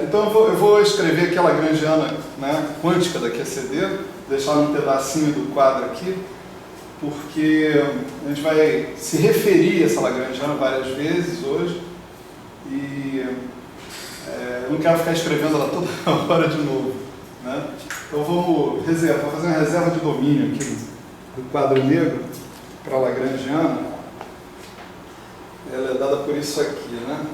Então eu vou escrever aqui a lagrangiana, né, quântica da QCD, deixar um pedacinho do quadro aqui, porque a gente vai se referir a essa lagrangiana várias vezes hoje e eu não quero ficar escrevendo ela toda hora de novo, né? Então vou fazer uma reserva de domínio aqui do quadro negro para a lagrangiana. Ela é dada por isso aqui, né?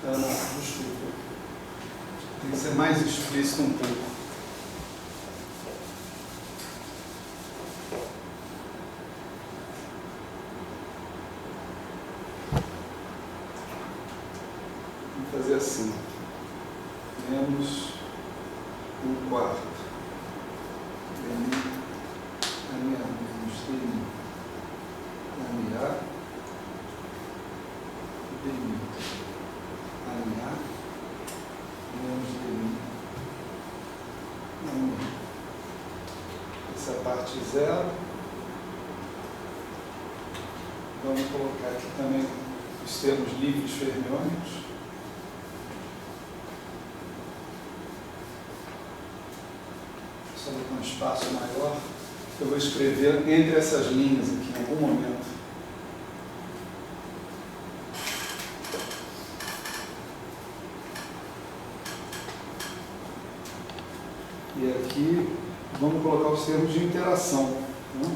Não, desculpa. Tem que ser mais explícito um pouco. Vamos fazer assim. Menos 1/4. Menos essa é a parte 0. Vamos colocar aqui também os termos livres fermiônicos. Só botar um espaço maior. Eu vou escrever entre essas linhas aqui em algum momento. E aqui vamos colocar os termos de interação, né?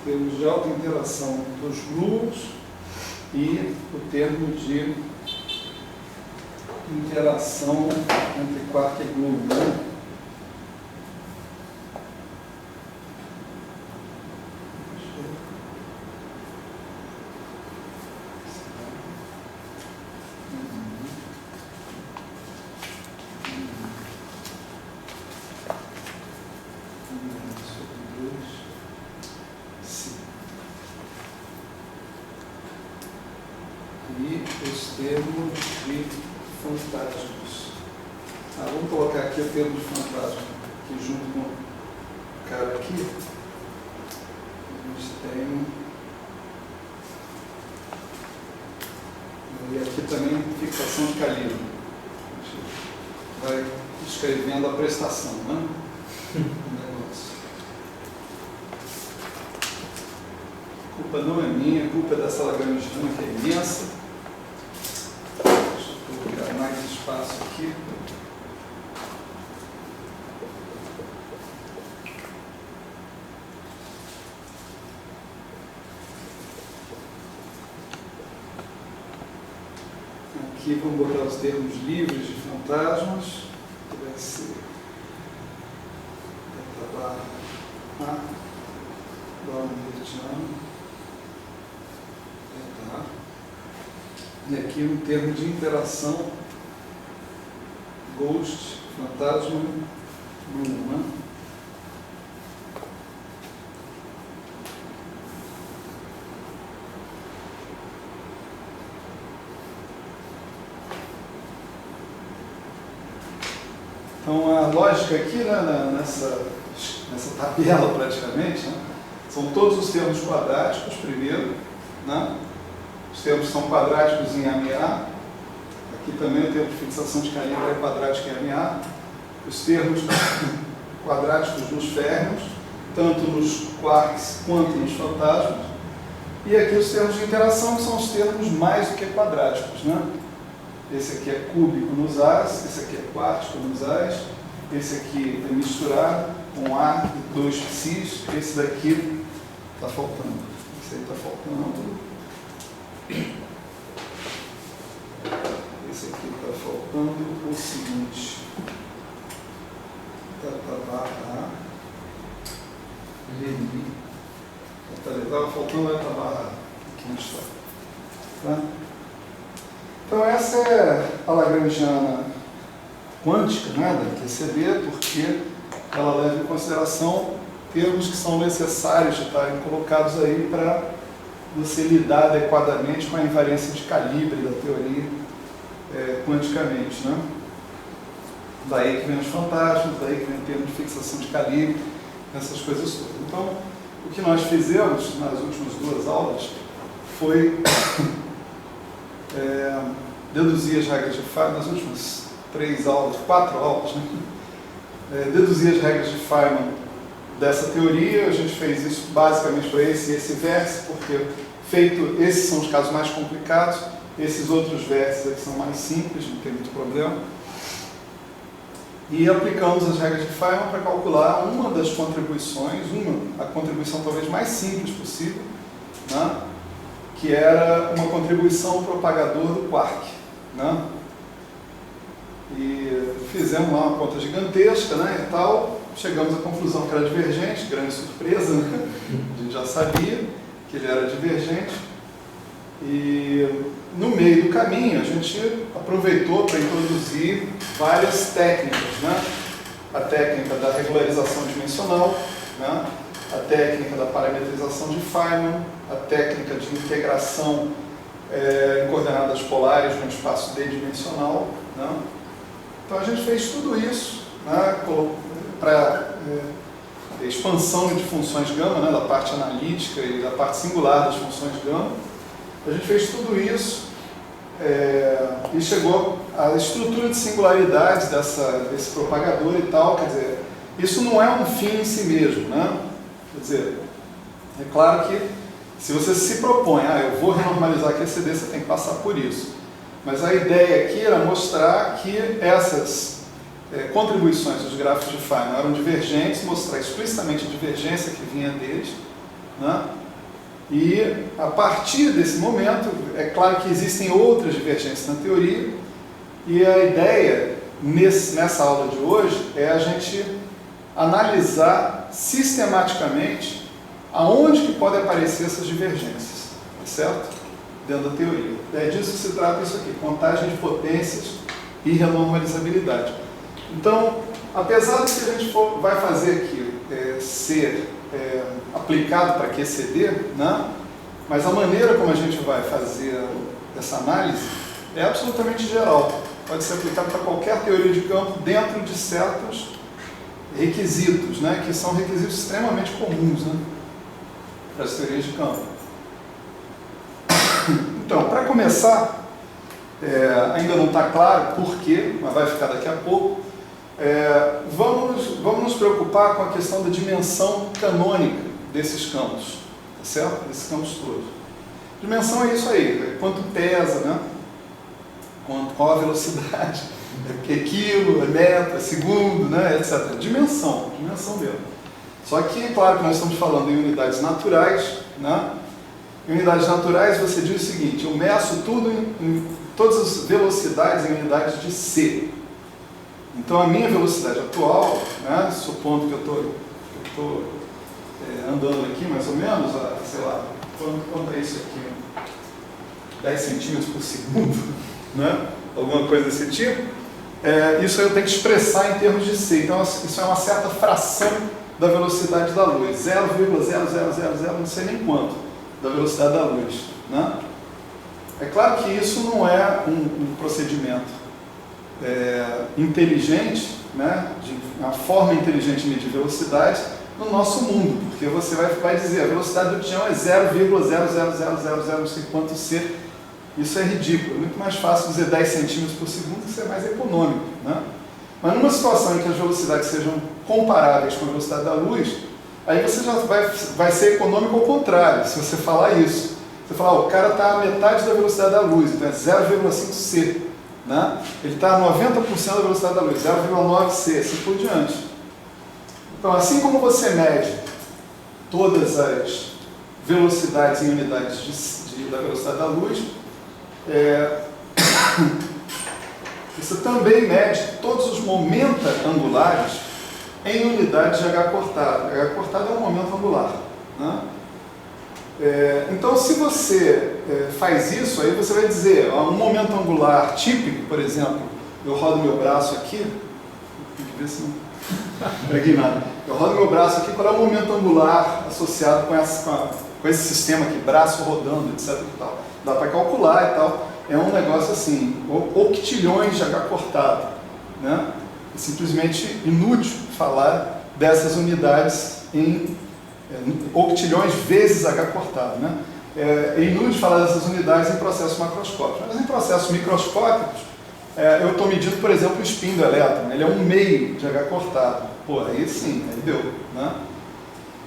Termos de alta interação dos gluons e o termo de interação entre quark e gluon, né? E os termos de fantasmas. Vamos colocar aqui o termo de fantasma, aqui junto com o cara aqui. A gente tem. E aqui também fixação de calibre. A gente vai escrevendo a prestação, né? A culpa não é minha, a culpa é dessa lagrangiana que é imensa. Deixa eu colocar mais espaço aqui. Aqui vamos botar os termos livres de fantasmas, que vai ser A, igual a mediano. E aqui um termo de interação, ghost, fantasma, gluon, né? lógica aqui, né, nessa tabela praticamente, né, são todos os termos quadráticos primeiro, né, os termos são quadráticos em AMA, aqui também o termo de fixação de calibre é quadrático em AMA, os termos quadráticos nos férmions, tanto nos quarks quanto nos fantasmas, e aqui os termos de interação, que são os termos mais do que quadráticos, né? Esse aqui é cúbico nos As, esse aqui é quártico nos As, esse aqui é misturado com A e 2 psis, esse daqui está faltando, esse aí está faltando, esse aqui está faltando o seguinte, barra Leni, estava faltando a barra aqui onde está, tá? Então essa é a lagrangiana quântica, né, da QCD, porque ela leva em consideração termos que são necessários de estarem colocados aí para você lidar adequadamente com a invariância de calibre da teoria quanticamente, né? Daí que vem os fantasmas, daí que vem o termo de fixação de calibre, essas coisas todas. Então, o que nós fizemos nas últimas 2 aulas foi deduzir as regras de Feynman, nas últimas 3 aulas, 4 aulas, né? Deduzir as regras de Feynman dessa teoria. A gente fez isso basicamente para esse e esse vértice, porque feito, esses são os casos mais complicados, esses outros vértices aqui são mais simples, não tem muito problema. E aplicamos as regras de Feynman para calcular uma das contribuições, a contribuição talvez mais simples possível, né? Que era uma contribuição propagador do quark, né? E fizemos lá uma conta gigantesca, né, e tal, chegamos à conclusão que era divergente, grande surpresa, né? A gente já sabia que ele era divergente, e no meio do caminho a gente aproveitou para introduzir várias técnicas, né? A técnica da regularização dimensional, né? A técnica da parametrização de Feynman, a técnica de integração em coordenadas polares no espaço d-dimensional, né? Então a gente fez tudo isso, né, para expansão de funções gama, né, da parte analítica e da parte singular das funções gama. A gente fez tudo isso e chegou à estrutura de singularidades desse propagador e tal. Quer dizer, isso não é um fim em si mesmo, né? Quer dizer, é claro que se você se propõe, eu vou renormalizar a QCD, você tem que passar por isso. Mas a ideia aqui era mostrar que essas contribuições dos gráficos de Feynman eram divergentes, mostrar explicitamente a divergência que vinha deles, né? E a partir desse momento, é claro que existem outras divergências na teoria, e a ideia nessa aula de hoje é a gente analisar sistematicamente aonde que podem aparecer essas divergências, tá certo? Dentro da teoria. É disso que se trata isso aqui, contagem de potências e renormalizabilidade. Então, apesar do que a gente vai fazer aqui ser aplicado para QCD, né? Mas a maneira como a gente vai fazer essa análise é absolutamente geral. Pode ser aplicado para qualquer teoria de campo dentro de certos requisitos, né? Que são requisitos extremamente comuns, né? Para as teorias de campo. Então, para começar, ainda não está claro por quê, mas vai ficar daqui a pouco, vamos nos preocupar com a questão da dimensão canônica desses campos, tá certo? Desses campos todos. Dimensão é isso aí, quanto pesa, né? Qual a velocidade, é quilo, é metro, é segundo, né? Etc. Dimensão mesmo. Só que, claro que nós estamos falando em unidades naturais, né? Em unidades naturais você diz o seguinte: eu meço tudo em todas as velocidades em unidades de C. Então a minha velocidade atual, né, supondo que eu estou andando aqui mais ou menos, sei lá, quanto é isso aqui? 10 centímetros por segundo, né? Alguma coisa desse tipo. Isso eu tenho que expressar em termos de C. Então isso é uma certa fração da velocidade da luz, 0,0000, não sei nem quanto da velocidade da luz, né? É claro que isso não é um procedimento inteligente né, de uma forma inteligente de medir velocidade no nosso mundo, porque você vai dizer a velocidade do tião é 0,00000 não sei quanto c. Isso é ridículo, é muito mais fácil dizer 10 centímetros por segundo, que isso é mais econômico, né? Mas numa situação em que as velocidades sejam comparáveis com a velocidade da luz, aí você já vai ser econômico ao contrário, se você falar isso. Você falar, o cara está a metade da velocidade da luz, então é 0,5c. Né? Ele está a 90% da velocidade da luz, 0,9c, assim por diante. Então, assim como você mede todas as velocidades em unidades da velocidade da luz, você também mede todos os momentos angulares em unidades de h cortado. h cortado é um momento angular. Né? Então, se você faz isso, aí você vai dizer, um momento angular típico, por exemplo, eu rodo meu braço aqui, tem que ver se não peguei nada. Eu rodo meu braço aqui, qual é o momento angular associado com esse sistema aqui, braço rodando, etc. E tal. Dá para calcular e tal. É um negócio assim, octilhões de h cortado. Né? É simplesmente inútil falar dessas unidades em octilhões vezes h cortado. Né? É inútil falar dessas unidades em processos macroscópicos. Mas em processos microscópicos, eu estou medindo, por exemplo, o spin do elétron. Ele é 1/2 de h cortado. Pô, aí sim, aí deu. Né?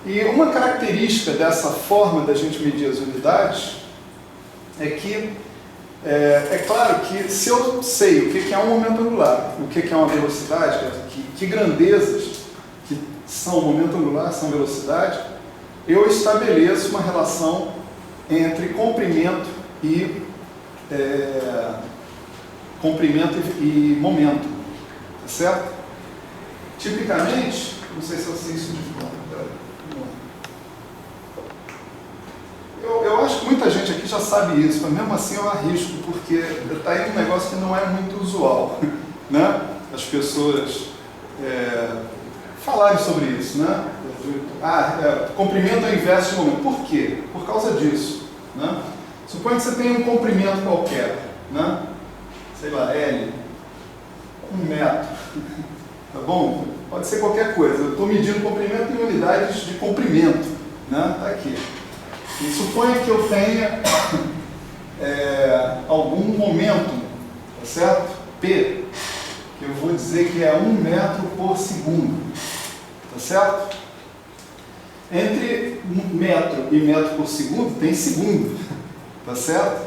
E uma característica dessa forma da gente medir as unidades é que, é claro que se eu sei o que é um momento angular, o que é uma velocidade, que grandezas que são momento angular, são velocidade, eu estabeleço uma relação entre comprimento e momento, tá certo? Tipicamente, não sei se eu sei isso de forma. Eu acho que muita gente aqui já sabe isso, mas mesmo assim eu arrisco, porque está aí um negócio que não é muito usual, né? As pessoas falarem sobre isso, né? Comprimento ao inverso de momento. Por quê? Por causa disso. Né? Suponha que você tem um comprimento qualquer, né? Sei lá, L, 1 metro, tá bom? Pode ser qualquer coisa. Eu estou medindo comprimento em unidades de comprimento, né? Tá aqui. E suponha que eu tenha algum momento, tá certo? P, que eu vou dizer que é 1 metro por segundo, tá certo? Entre metro e metro por segundo tem segundo, tá certo?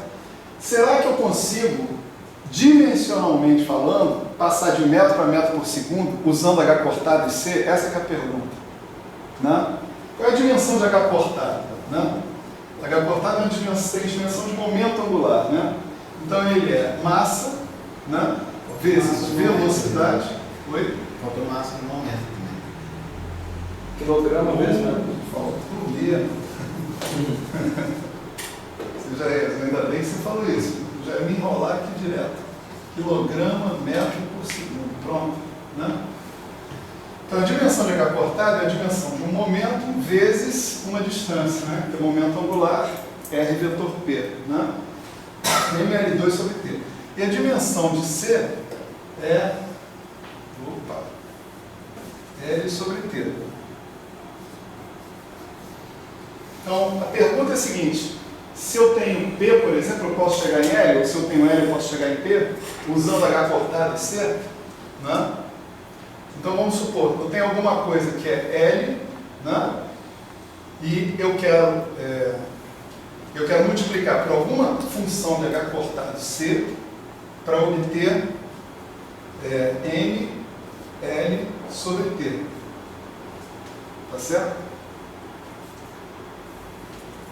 Será que eu consigo, dimensionalmente falando, passar de metro para metro por segundo usando H cortado e C? Essa que é a pergunta. Né? Qual é a dimensão de H cortado? Né? H cortado tem dimensão de momento angular. Né? Então ele é massa, né? Vezes velocidade. Oi? Faltou massa no momento também. Quilograma vezes falta por dia. Ainda bem que você falou isso. Já ia me enrolar aqui direto. Quilograma metro por segundo. Pronto. Né? Então a dimensão de H cortado é a dimensão de um momento vezes uma distância, né? Que é o momento angular, R vetor P. Né? mL2 sobre T. E a dimensão de C é L sobre T. Então, a pergunta é a seguinte: se eu tenho P, por exemplo, eu posso chegar em L, ou se eu tenho L, eu posso chegar em P, usando H cortado e C? Né? Então, vamos supor, eu tenho alguma coisa que é L, né? E eu quero multiplicar por alguma função de H cortado C para obter M, L sobre T. Tá certo?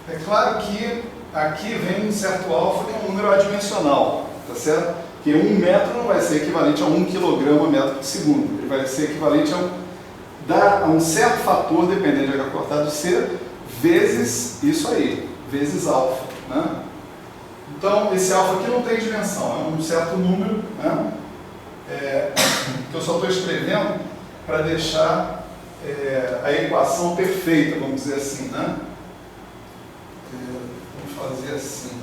É claro que aqui vem um certo alfa, que é um número adimensional, tá certo? Que 1 metro não vai ser equivalente a 1 quilograma metro por segundo. Ele vai ser equivalente a um certo fator, dependendo de H cortado C, vezes isso aí, vezes alfa. Né? Então, esse alfa aqui não tem dimensão, é um certo número, né? Que eu só estou escrevendo para deixar a equação perfeita, vamos dizer assim, né? Vamos fazer assim.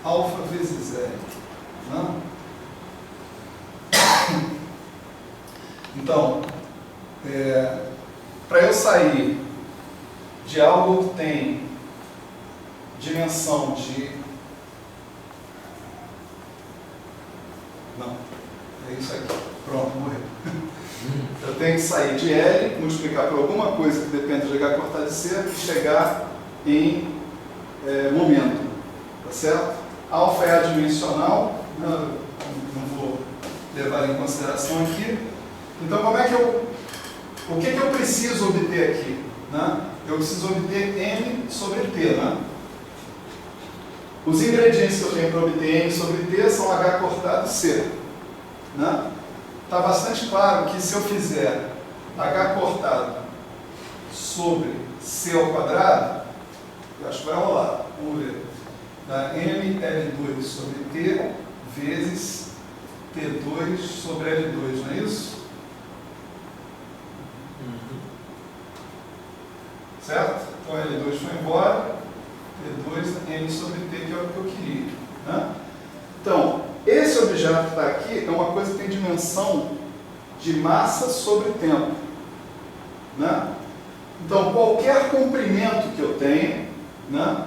alfa vezes L. Né? Então, para eu sair de algo que tem dimensão de... Não, é isso aqui. Pronto, morreu. Eu tenho que sair de L, multiplicar por alguma coisa que depende de H cortado de C e chegar em momento. Tá certo? Alfa é adimensional, não vou levar em consideração aqui. Então, como é que o que eu preciso obter aqui? Né? Eu preciso obter M sobre T. Né? Os ingredientes que eu tenho para obter M sobre T são H cortado e C. Né? Está bastante claro que se eu fizer H cortado sobre C ao quadrado, eu acho que vai rolar. Vamos ver. Dá ML2 sobre T vezes T2 sobre L2, não é isso? Certo? Então L2 foi embora, T2 M sobre T, que é o que eu queria. Né? Então, esse objeto que está aqui é uma coisa que tem dimensão de massa sobre tempo. Né? Então, qualquer comprimento que eu tenha, né?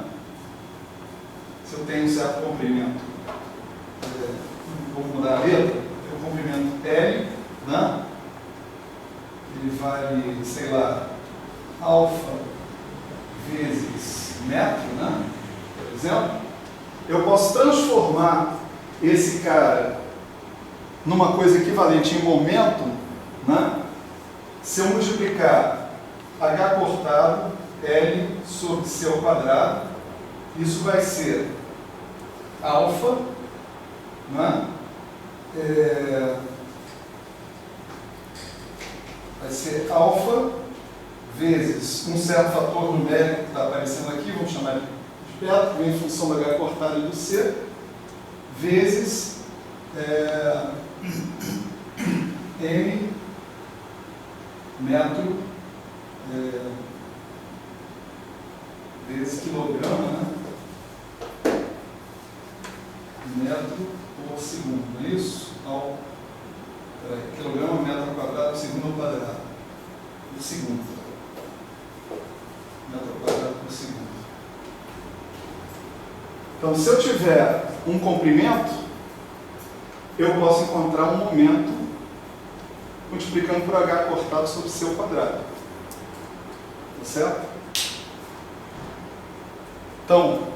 Se eu tenho um certo comprimento, vou mudar a letra, tem o comprimento L, né? Ele vale, sei lá, alfa vezes metro, né? Por exemplo, eu posso transformar esse cara numa coisa equivalente em momento, né? Se eu multiplicar H cortado L sobre C ao quadrado, isso vai ser alfa, né? Vai ser alfa vezes um certo fator numérico que está aparecendo aqui, vamos chamar de perto, que vem em função do H cortado e do C, vezes M metro vezes quilograma, né? Metro por segundo, não é isso? Quilograma metro ao quadrado por segundo ao quadrado. Por segundo. Metro ao quadrado por segundo. Então, se eu tiver um comprimento, eu posso encontrar um momento multiplicando por H cortado sobre C ao quadrado. Tá certo? Então,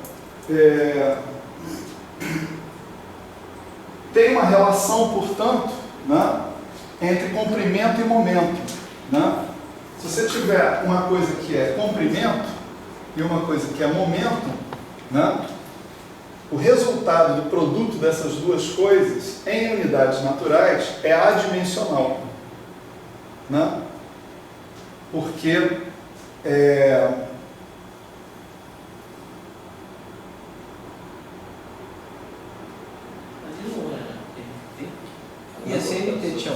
tem uma relação, portanto, né, entre comprimento e momento. Né? Se você tiver uma coisa que é comprimento e uma coisa que é momento, né, o resultado do produto dessas duas coisas em unidades naturais é adimensional. Né? Porque Ia ser MT, Tião.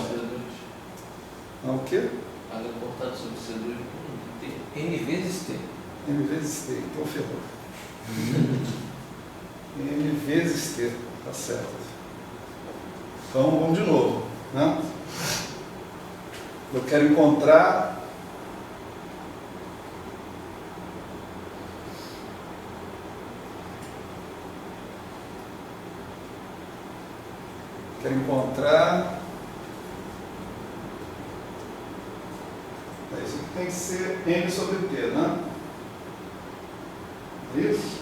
o quê? H cortado sobre C2 N vezes T. M vezes T, então ferrou. M vezes T, tá certo. Então vamos de novo. Né? Eu quero encontrar isso aqui tem que ser M sobre T, né? É isso?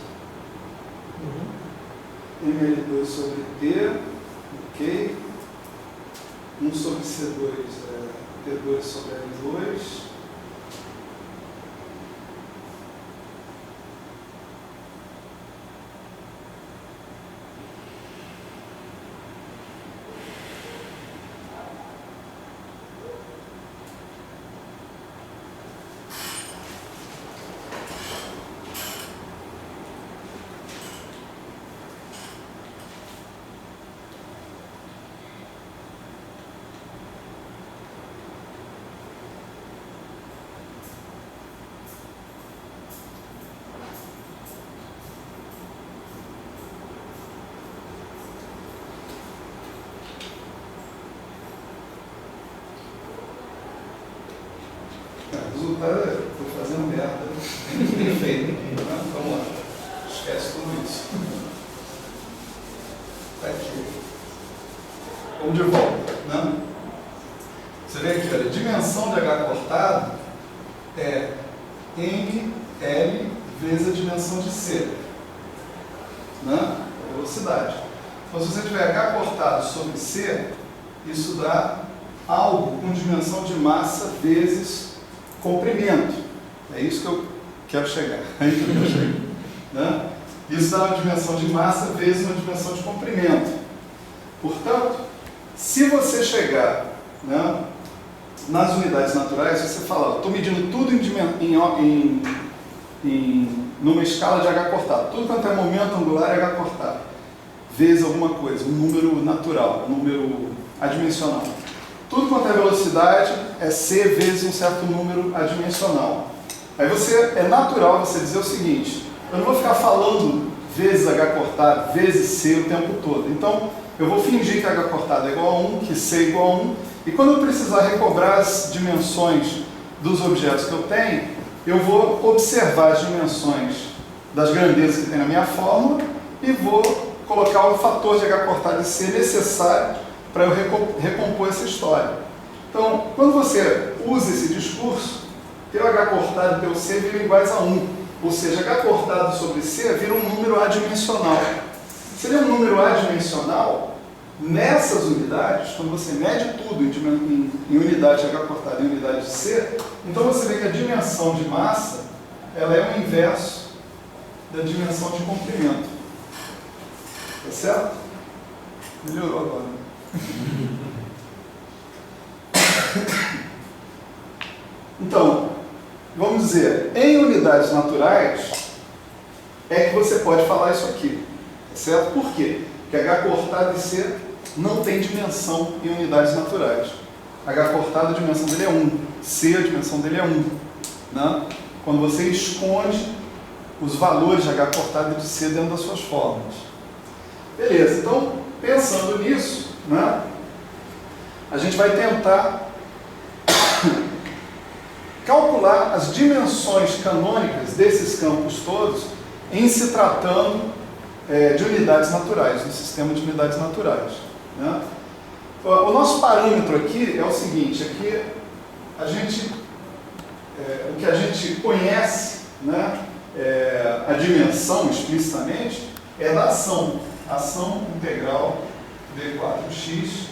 ML2 sobre T, ok. 1 sobre C2 é T2 sobre L2. Estou fazendo merda. Bem feito. Né? Vamos lá. Esquece tudo isso. Tá aqui. Vamos de volta. Né? Você vê aqui, olha, a dimensão de H cortado é ml vezes a dimensão de C. Né? Velocidade. Então, se você tiver H cortado sobre C, isso dá algo com dimensão de massa vezes comprimento. É isso que eu quero chegar. É isso que eu quero chegar. Né? Isso dá uma dimensão de massa vezes uma dimensão de comprimento. Portanto, se você chegar, né, nas unidades naturais, você fala, estou medindo tudo numa escala de H cortado. Tudo quanto é momento angular é H cortado. Vezes alguma coisa, um número natural, um número adimensional. Tudo quanto é velocidade é C vezes um certo número adimensional. Aí é natural você dizer o seguinte, eu não vou ficar falando vezes H cortado, vezes C o tempo todo. Então, eu vou fingir que H cortado é igual a 1, que C é igual a 1, e quando eu precisar recobrar as dimensões dos objetos que eu tenho, eu vou observar as dimensões das grandezas que tem na minha fórmula e vou colocar o fator de H cortado e C necessário para eu recompor essa história. Então, quando você usa esse discurso, teu H cortado e teu C viram iguais a 1. Ou seja, H cortado sobre C vira um número adimensional. Se ele é um número adimensional, nessas unidades, quando você mede tudo em unidade de H cortado e em unidade de C, então você vê que a dimensão de massa ela é o inverso da dimensão de comprimento. Tá certo? Melhorou agora. Então, vamos dizer, em unidades naturais é que você pode falar isso aqui, certo? Por quê? Porque H cortado e C não tem dimensão em unidades naturais. H cortado, a dimensão dele é 1, C, a dimensão dele é 1. Né? Quando você esconde os valores de H cortado e de C dentro das suas fórmulas. Beleza, então, pensando nisso, né, a gente vai tentar calcular as dimensões canônicas desses campos todos em se tratando de unidades naturais, no sistema de unidades naturais. Né? O nosso parâmetro aqui é o seguinte, aqui o que a gente conhece, né, a dimensão explicitamente é da ação integral d4x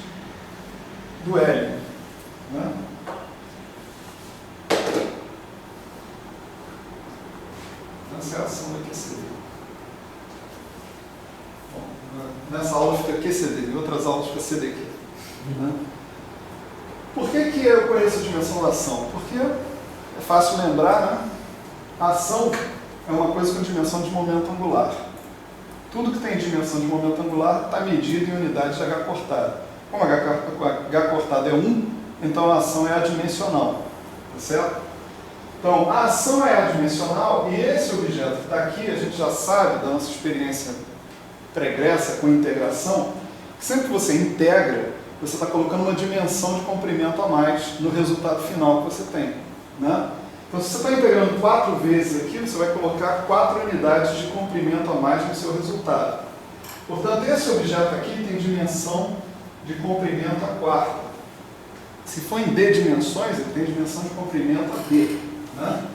do L. Né? Essa é a ação da QCD. Bom, nessa aula fica QCD, em outras aulas fica CDQ. Né? Por que eu conheço a dimensão da ação? Porque é fácil lembrar, né? A ação é uma coisa com dimensão de momento angular. Tudo que tem dimensão de momento angular está medido em unidades de H cortado. Como H cortado é 1, então a ação é adimensional. Tá certo? Então, a ação é adimensional e esse objeto que está aqui, a gente já sabe da nossa experiência pregressa com integração, que sempre que você integra, você está colocando uma dimensão de comprimento a mais no resultado final que você tem. Né? Então, se você está integrando 4 vezes aqui, você vai colocar 4 unidades de comprimento a mais no seu resultado. Portanto, esse objeto aqui tem dimensão de comprimento a quarta. Se for em D dimensões, ele tem dimensão de comprimento a D. Né?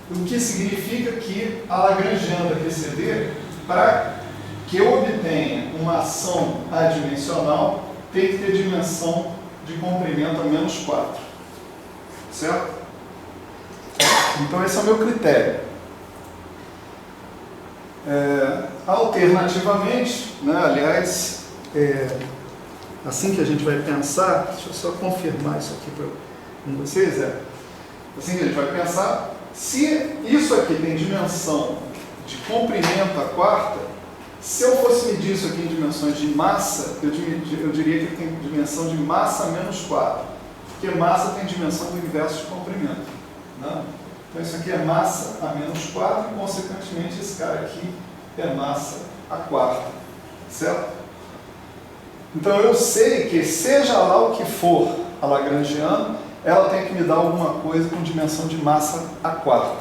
O que significa que a Lagrangiana da QCD, para que eu obtenha uma ação adimensional, tem que ter dimensão de comprimento a menos 4. Certo? Então esse é o meu critério. Alternativamente, né, aliás, assim que a gente vai pensar, deixa eu só confirmar isso aqui com vocês, assim que a gente vai pensar, se isso aqui tem dimensão de comprimento a quarta, se eu fosse medir isso aqui em dimensões de massa, eu diria que tem dimensão de massa menos 4, porque massa tem dimensão do inverso de comprimento. Né? Então isso aqui é massa a menos 4 e, consequentemente, esse cara aqui é massa a quarta. Certo? Então eu sei que, seja lá o que for a Lagrangiana, ela tem que me dar alguma coisa com dimensão de massa a quarta,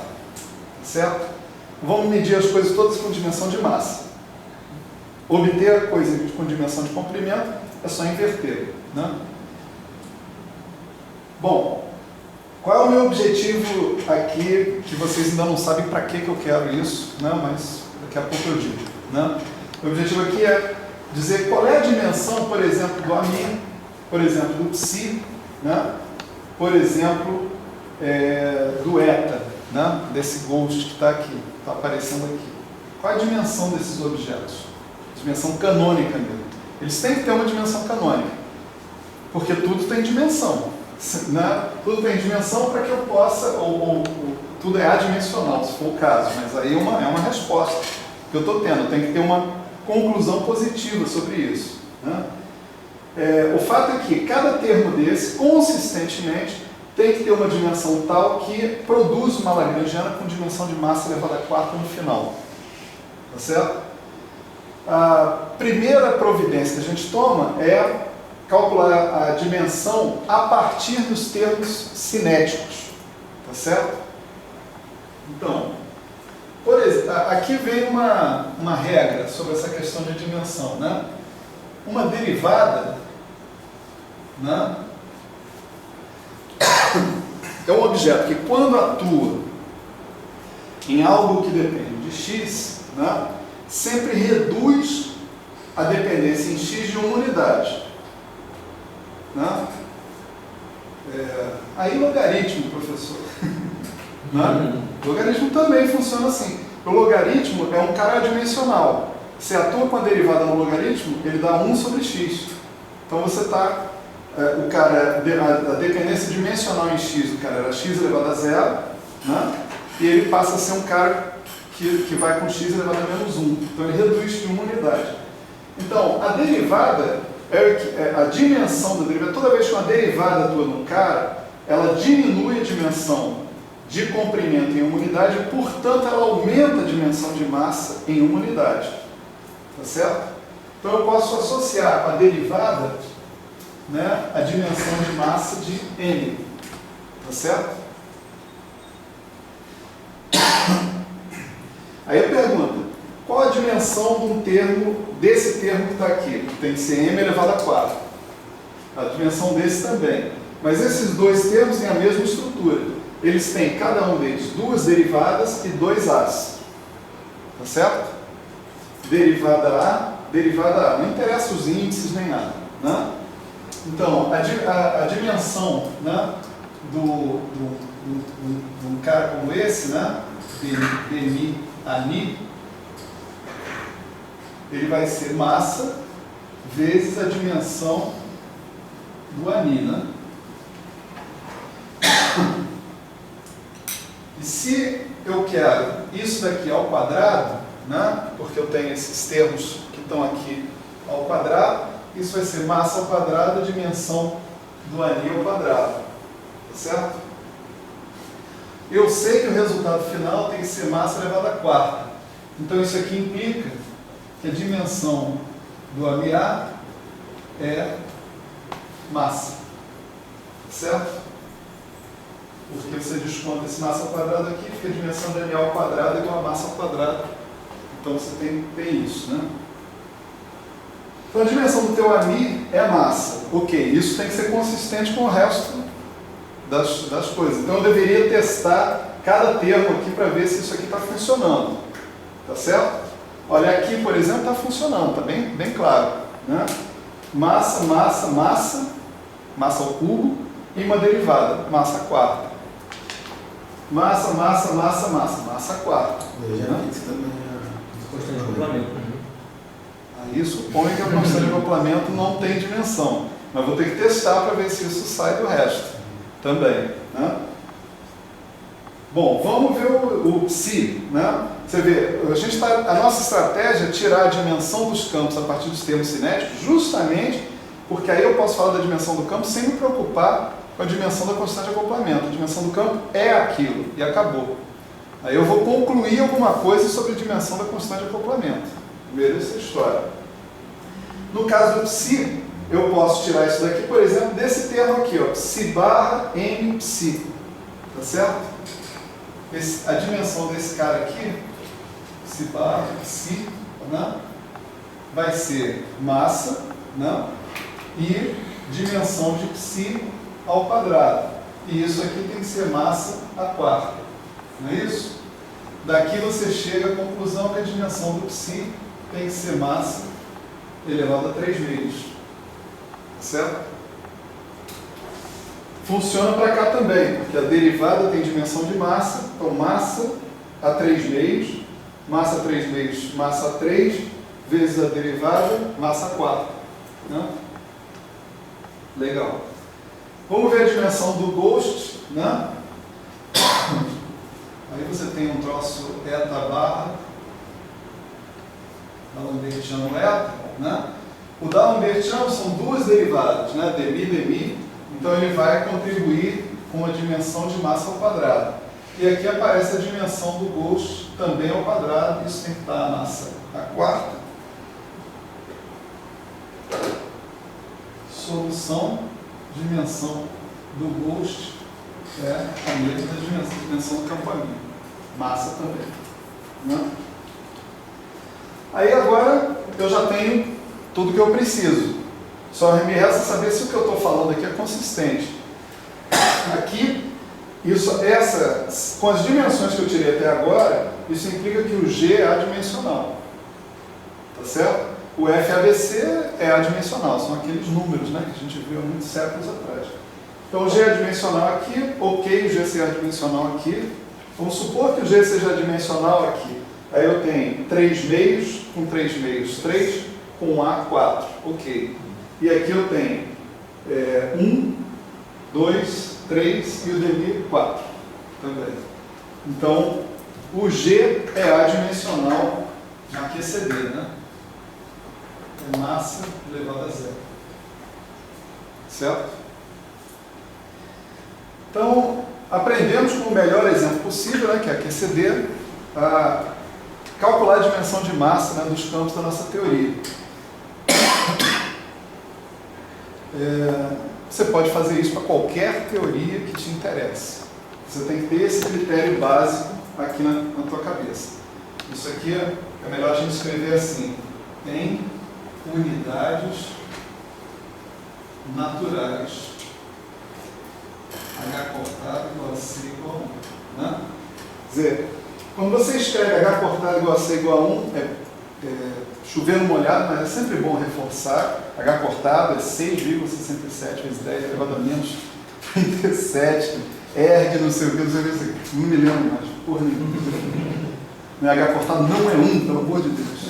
certo? Vamos medir as coisas todas com dimensão de massa. Obter a coisa com dimensão de comprimento é só inverter, né? Bom, qual é o meu objetivo aqui, que vocês ainda não sabem para que eu quero isso, né? Mas daqui a pouco eu digo, né? O objetivo aqui é dizer qual é a dimensão, por exemplo, do AMI, por exemplo, do Psi, né? Por exemplo, do ETA, né? Desse ghost que está aqui, está aparecendo aqui. Qual é a dimensão desses objetos? Dimensão canônica mesmo. Eles têm que ter uma dimensão canônica, porque tudo tem dimensão, né? Tudo tem dimensão para que eu possa, tudo é adimensional, se for o caso, mas aí é uma resposta que eu estou tendo, eu tenho que ter uma conclusão positiva sobre isso, né? O fato é que cada termo desse, consistentemente, tem que ter uma dimensão tal que produz uma lagrangiana com dimensão de massa elevada a quarta no final. Tá certo? A primeira providência que a gente toma é calcular a dimensão a partir dos termos cinéticos. Tá certo? Então, por exemplo, aqui vem uma regra sobre essa questão de dimensão, né? Uma derivada, né, é um objeto que, quando atua em algo que depende de x, né, sempre reduz a dependência em x de uma unidade, né? Aí logaritmo, professor, né? Logaritmo também funciona assim. O logaritmo é um cara adimensional. Se atua com a derivada no logaritmo, ele dá 1 sobre x. Então você está, a dependência dimensional em x, o cara era x elevado a 0, né? E ele passa a ser um cara que vai com x elevado a menos 1. Então ele reduz de uma unidade. Então, a derivada, a dimensão da derivada, toda vez que uma derivada atua num cara, ela diminui a dimensão de comprimento em uma unidade e, portanto, ela aumenta a dimensão de massa em uma unidade. Tá certo? Então eu posso associar com a derivada, né, a dimensão de massa de n. Tá certo? Aí eu pergunto, qual a dimensão de um termo, desse termo que está aqui? Tem que ser m elevado a 4. A dimensão desse também. Mas esses dois termos têm a mesma estrutura. Eles têm, cada um deles, duas derivadas e dois a's. Tá certo? Derivada A, derivada A. Não interessa os índices nem nada, né? Então, a dimensão, né, de um cara como esse, né, dmi ani, ele vai ser massa vezes a dimensão do ani, né? E se eu quero isso daqui ao quadrado, né, porque eu tenho esses termos que estão aqui ao quadrado, isso vai ser massa ao quadrado, a dimensão do ani ao quadrado. Tá certo? Eu sei que o resultado final tem que ser massa elevada a quarta. Então isso aqui implica que a dimensão do AMA é massa. Certo? Porque você desconta esse massa ao quadrado aqui, fica a dimensão do AMA ao quadrado igual a massa ao quadrado. Então você tem isso, né? Então a dimensão do teu AMI é massa. Ok, isso tem que ser consistente com o resto das coisas. Então eu deveria testar cada termo aqui para ver se isso aqui está funcionando. Tá certo? Olha, aqui, por exemplo, está funcionando, está bem claro, né? Massa, massa, massa, massa ao cubo e uma derivada, massa quarta. Massa, massa, massa, massa, massa quarta. Né? Isso também é Constante de acoplamento. Aí supõe que a constante de acoplamento não tem dimensão. Mas vou ter que testar para ver se isso sai do resto também, né? Bom, vamos ver o psi, né? Você vê, a nossa estratégia é tirar a dimensão dos campos a partir dos termos cinéticos, justamente porque aí eu posso falar da dimensão do campo sem me preocupar com a dimensão da constante de acoplamento. A dimensão do campo é aquilo, e acabou. Aí eu vou concluir alguma coisa sobre a dimensão da constante de acoplamento. Primeiro essa história. No caso do psi, eu posso tirar isso daqui, por exemplo, desse termo aqui, ó, psi barra m psi, tá certo? A dimensão desse cara aqui, psi barra psi, né, vai ser massa, né, e dimensão de psi ao quadrado. E isso aqui tem que ser massa à quarta, não é isso? Daqui você chega à conclusão que a dimensão do psi tem que ser massa elevado a 3 meios. Certo? Funciona para cá também, porque a derivada tem dimensão de massa, então massa a 3 meios, massa a 3 meios, massa a 3, vezes a derivada, massa a 4. Né? Legal. Vamos ver a dimensão do Ghost, né? Aí você tem um troço eta barra D'Alembertiano eta, né? O D'Alembertiano são duas derivadas, né? Demi, demi. Então ele vai contribuir com a dimensão de massa ao quadrado. E aqui aparece a dimensão do Ghost também ao quadrado. Isso tem que estar a massa à quarta. Solução, dimensão do Ghost é a mesma dimensão do campamento. Massa também. Né? Aí agora eu já tenho tudo que eu preciso. Só me resta saber se o que eu estou falando aqui é consistente. Aqui, com as dimensões que eu tirei até agora, isso implica que o G é adimensional. Tá certo? O FABC é adimensional, são aqueles números, né, que a gente viu há muitos séculos atrás. Então o G é adimensional aqui, ok, o G seja adimensional aqui. Vamos supor que o G seja adimensional aqui. Aí eu tenho 3 meios com 3 meios, 3 com A, 4, ok. E aqui eu tenho 1, 2, 3 e o demi 4 também. Então o G é adimensional na QCD, né? É massa elevada a zero. Certo? Então, aprendemos com o melhor exemplo possível, né, que é a QCD, a calcular a dimensão de massa, né, dos campos da nossa teoria. Você pode fazer isso para qualquer teoria que te interesse. Você tem que ter esse critério básico aqui na tua cabeça. Isso aqui é melhor a gente escrever assim: em unidades naturais, H cortado igual a C igual a 1. Né? Quer dizer, quando você escreve H cortado igual a C igual a 1, chovendo molhado, mas é sempre bom reforçar. H cortado é 6,67 vezes 10 elevado a menos 37, erg não sei o que, não me lembro mais, porra nenhuma. H cortado não é 1, pelo amor de Deus.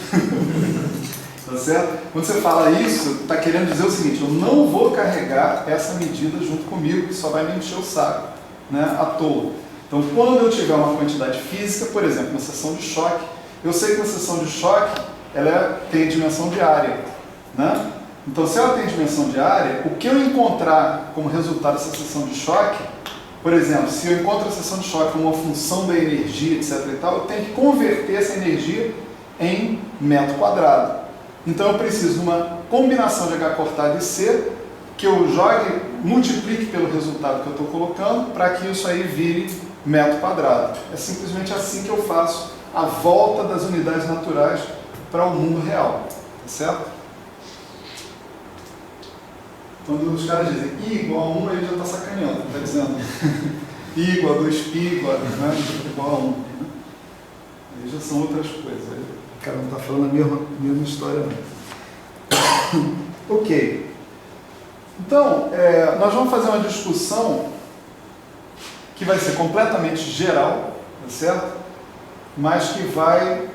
Tá certo? Quando você fala isso, está querendo dizer o seguinte: eu não vou carregar essa medida junto comigo, que só vai me encher o saco, né, à toa. Então, quando eu tiver uma quantidade física, por exemplo, uma seção de choque, eu sei que uma seção de choque ela tem dimensão de área, né? Então, se ela tem dimensão de área, o que eu encontrar como resultado dessa seção de choque, por exemplo, se eu encontro a seção de choque como uma função da energia, etc. e tal, eu tenho que converter essa energia em metro quadrado. Então eu preciso de uma combinação de H cortado e C, que eu jogue, multiplique pelo resultado que eu estou colocando, para que isso aí vire metro quadrado. É simplesmente assim que eu faço a volta das unidades naturais para o mundo real. Tá certo? Quando os caras dizem I igual a 1, ele já está sacaneando. Está dizendo I igual a 2π igual a 1. Aí já são outras coisas. O cara não está falando a mesma história, não. Ok. Então, nós vamos fazer uma discussão que vai ser completamente geral, tá certo? Mas que vai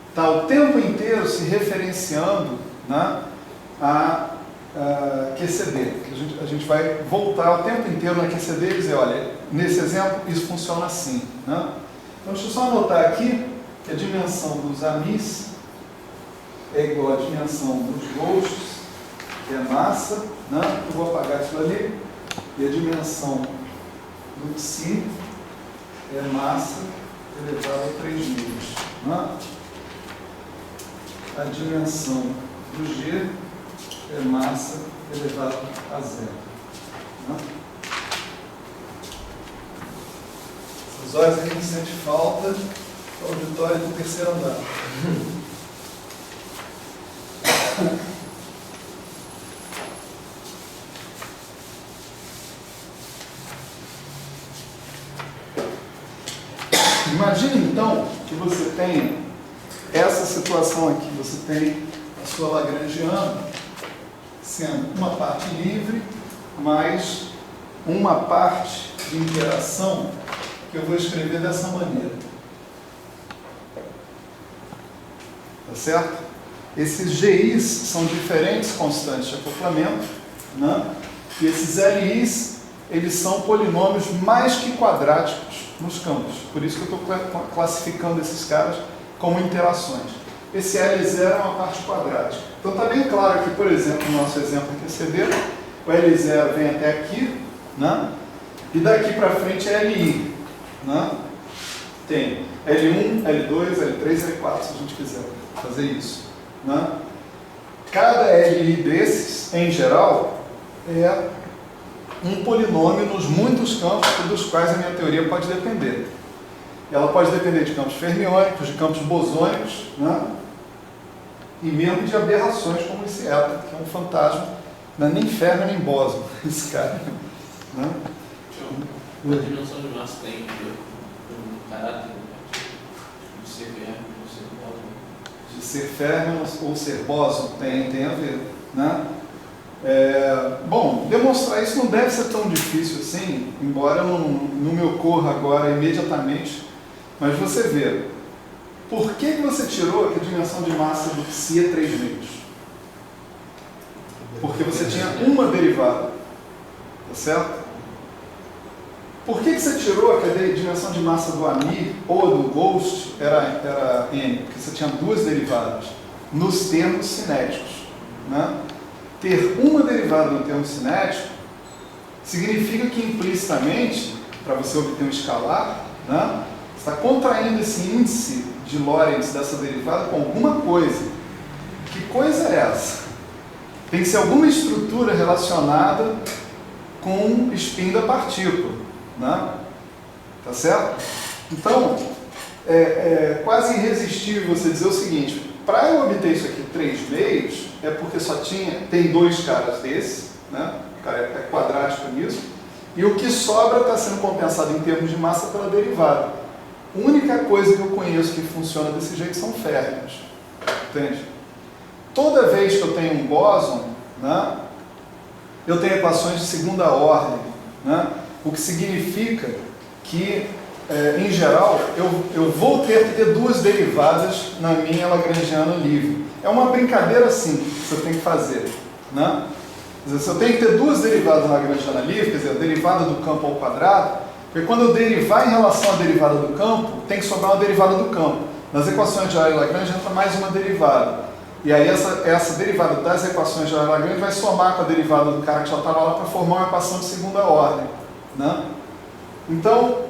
estar o tempo inteiro se referenciando, né, a QCD. A gente vai voltar o tempo inteiro na QCD e dizer, olha, nesse exemplo isso funciona assim, né? Então, deixa eu só anotar aqui que a dimensão dos amis é igual à dimensão dos ghosts, que é massa, né? Eu vou apagar isso ali. E a dimensão do psi é massa elevado a 3 meios. Né? A dimensão do G é massa elevado a zero. Né? Essas horas aqui não sente falta do auditório do terceiro andar. Imagine então que você tenha essa situação aqui, você tem a sua lagrangiana sendo uma parte livre mais uma parte de interação que eu vou escrever dessa maneira. Tá certo? Esses GIs são diferentes constantes de acoplamento, né? E esses LIs, eles são polinômios mais que quadráticos nos campos. Por isso que eu estou classificando esses caras como interações. Esse L0 é uma parte quadrática. Então está bem claro que, por exemplo, no nosso exemplo antecedente, o L0 vem até aqui, né? E daqui para frente é LI. Né? Tem L1, L2, L3, L4, se a gente quiser fazer isso. Né? Cada LI desses, em geral, é um polinômio nos muitos campos dos quais a minha teoria pode depender. Ela pode depender de campos fermiônicos, de campos bosônicos, né? E mesmo de aberrações como esse éter, que é um fantasma, não é nem fermi nem bóson, esse cara. Né? A dimensão de massa tem um caráter de ser fermi ou ser bóson. De ser fermi ou ser bóson tem a ver. Né? Bom, demonstrar isso não deve ser tão difícil assim, embora não me ocorra agora imediatamente, mas você vê, por que você tirou que a dimensão de massa do psi é 3 meios? Porque você tinha uma derivada, tá certo? Por que você tirou que a dimensão de massa do Amir ou do Ghost era n? Porque você tinha duas derivadas nos termos cinéticos, né? Ter uma derivada no termo cinético significa que implicitamente, para você obter um escalar, né, você está contraindo esse índice de Lorentz dessa derivada com alguma coisa. Que coisa é essa? Tem que ser alguma estrutura relacionada com o spin da partícula. Né? Tá certo? Então, é quase irresistível você dizer o seguinte: para eu obter isso aqui 3 meios, é porque só tem dois caras desses, né? O cara é quadrático nisso, e o que sobra está sendo compensado em termos de massa pela derivada. A única coisa que eu conheço que funciona desse jeito são férmions. Entende? Toda vez que eu tenho um bóson, né, eu tenho equações de segunda ordem, né? O que significa que, em geral, eu vou ter que ter duas derivadas na minha lagrangiana livre. É uma brincadeira simples que você tem que fazer. Né? Quer dizer, se eu tenho que ter duas derivadas na lagrangiana livre, quer dizer, a derivada do campo ao quadrado, porque quando eu derivar em relação à derivada do campo, tem que sobrar uma derivada do campo. Nas equações de Euler-Lagrange entra mais uma derivada. E aí essa derivada das equações de Euler-Lagrange vai somar com a derivada do cara que já estava lá para formar uma equação de segunda ordem. Né? Então,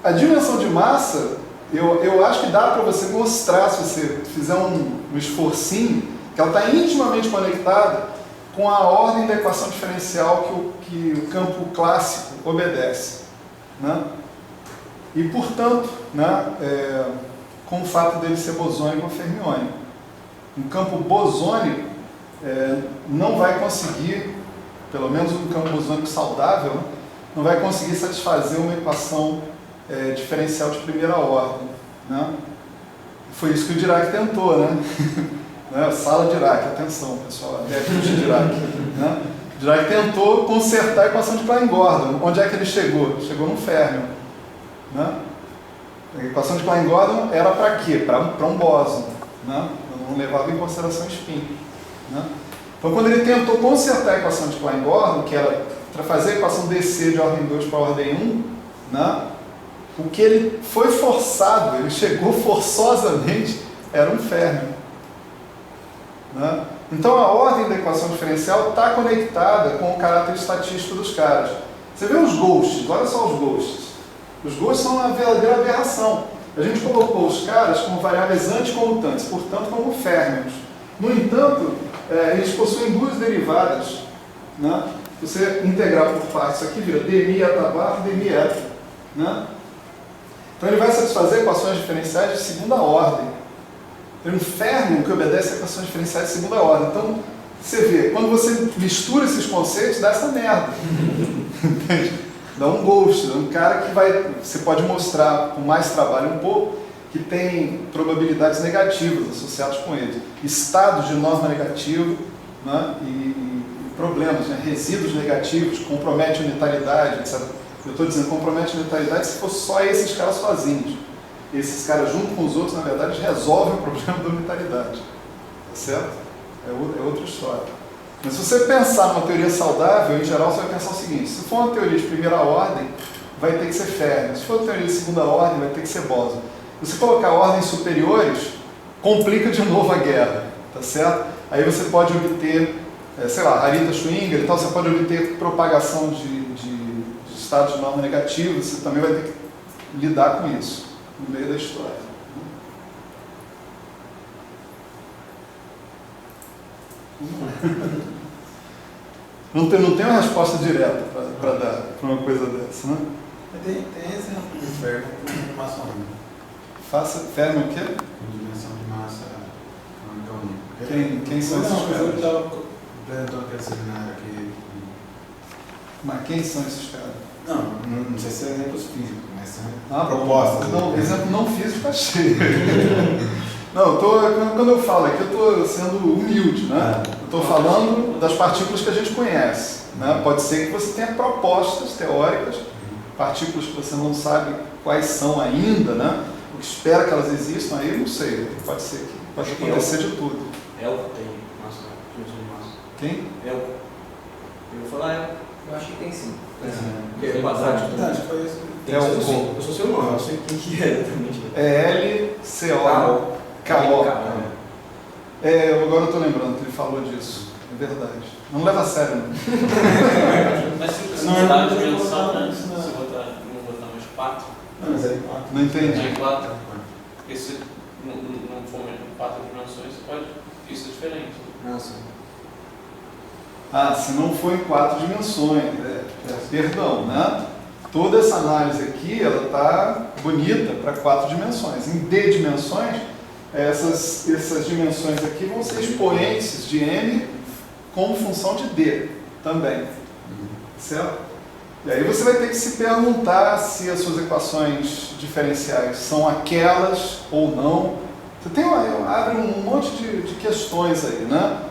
a dimensão de massa, eu acho que dá para você mostrar, se você fizer um esforcinho, que ela está intimamente conectada com a ordem da equação diferencial que o campo clássico obedece. Né? E, portanto, né, com o fato dele ser bosônico ou fermiônico. Um campo bosônico não vai conseguir, pelo menos um campo bosônico saudável, né, não vai conseguir satisfazer uma equação diferencial de primeira ordem. Né? Foi isso que o Dirac tentou, né? Sala Dirac, atenção pessoal, adeptos de Dirac. Né? O Dirac tentou consertar a equação de Klein-Gordon. Onde é que ele chegou? Chegou no férmio. Né? A equação de Klein-Gordon era para quê? Para um bóson. Né? Não levava em consideração spin. Né? Então, quando ele tentou consertar a equação de Klein-Gordon, que era para fazer a equação DC de ordem 2 para ordem 1, né? O que ele foi forçado, ele chegou forçosamente, era um férmio. Né? Então, a ordem da equação diferencial está conectada com o caráter estatístico dos caras. Você vê os ghosts, olha só os ghosts. Os ghosts são uma verdadeira aberração. A gente colocou os caras como variáveis anticomutantes, portanto, como férmions. No entanto, eles possuem duas derivadas, né? Se você integrar por partes, isso aqui vira dmi eta barra dmi eta, né? Então ele vai satisfazer equações diferenciais de segunda ordem. Tem um férmion que obedece a equações diferenciais de segunda ordem. Então, você vê, quando você mistura esses conceitos, dá essa merda. Entende? Dá um ghost, um cara que vai... Você pode mostrar com mais trabalho um pouco que tem probabilidades negativas associadas com ele. Estados de norma negativa, né? E problemas, né? Resíduos negativos, compromete a unitariedade, etc. Eu estou dizendo compromete a unitariedade se for só esses caras sozinhos. Esses caras, junto com os outros, na verdade, resolvem o problema da unitariedade. Tá certo? É outra história. Mas se você pensar numa teoria saudável, em geral, você vai pensar o seguinte: se for uma teoria de primeira ordem, vai ter que ser férmion. Se for uma teoria de segunda ordem, vai ter que ser bóson. Se você colocar ordens superiores, complica de novo a guerra. Tá certo? Aí você pode obter, sei lá, Arita Schwinger e tal, você pode obter propagação de estados de norma negativa, você também vai ter que lidar com isso no meio da história. Não tem uma resposta direta para dar para uma coisa dessa, né? Tem exemplo de ferro com dimensão única. Faça férmion o quê? Com dimensão de massa única. Quem são esses caras? Eu estava apresentando aquele seminário aqui. Mas quem são esses caras? Não sei se são exemplos físicos, mas são propostas. Não, exemplo não físico, achei. Não, quando eu falo aqui, eu estou sendo humilde, né? Eu estou falando das partículas que a gente conhece, né? Pode ser que você tenha propostas teóricas, partículas que você não sabe quais são ainda, né? O que espera que elas existam, aí não sei, pode ser que pode acontecer de tudo. Elco tem massa, dimensão de massa. Quem? Elco. Eu vou falar Elco. Eu acho que tem sim. Que é quadrado. Verdade, foi isso. Eu sou seu nome, eu sei quem que é exatamente. É LCO. Agora eu estou lembrando que ele falou disso. É verdade. Não leva a sério, não. Mas se mudar a dimensão, né? Se não botar mais 4. Não, mas aí 4. Não entendi. É 4. Porque se não for 4 dimensões, você pode. Isso é diferente. Nossa. Se não for em 4 dimensões. Perdão, né? Toda essa análise aqui, ela está bonita para 4 dimensões. Em D dimensões, essas dimensões aqui vão ser expoentes de M como função de D também. Certo? E aí você vai ter que se perguntar se as suas equações diferenciais são aquelas ou não. Você abre um monte de questões aí, né?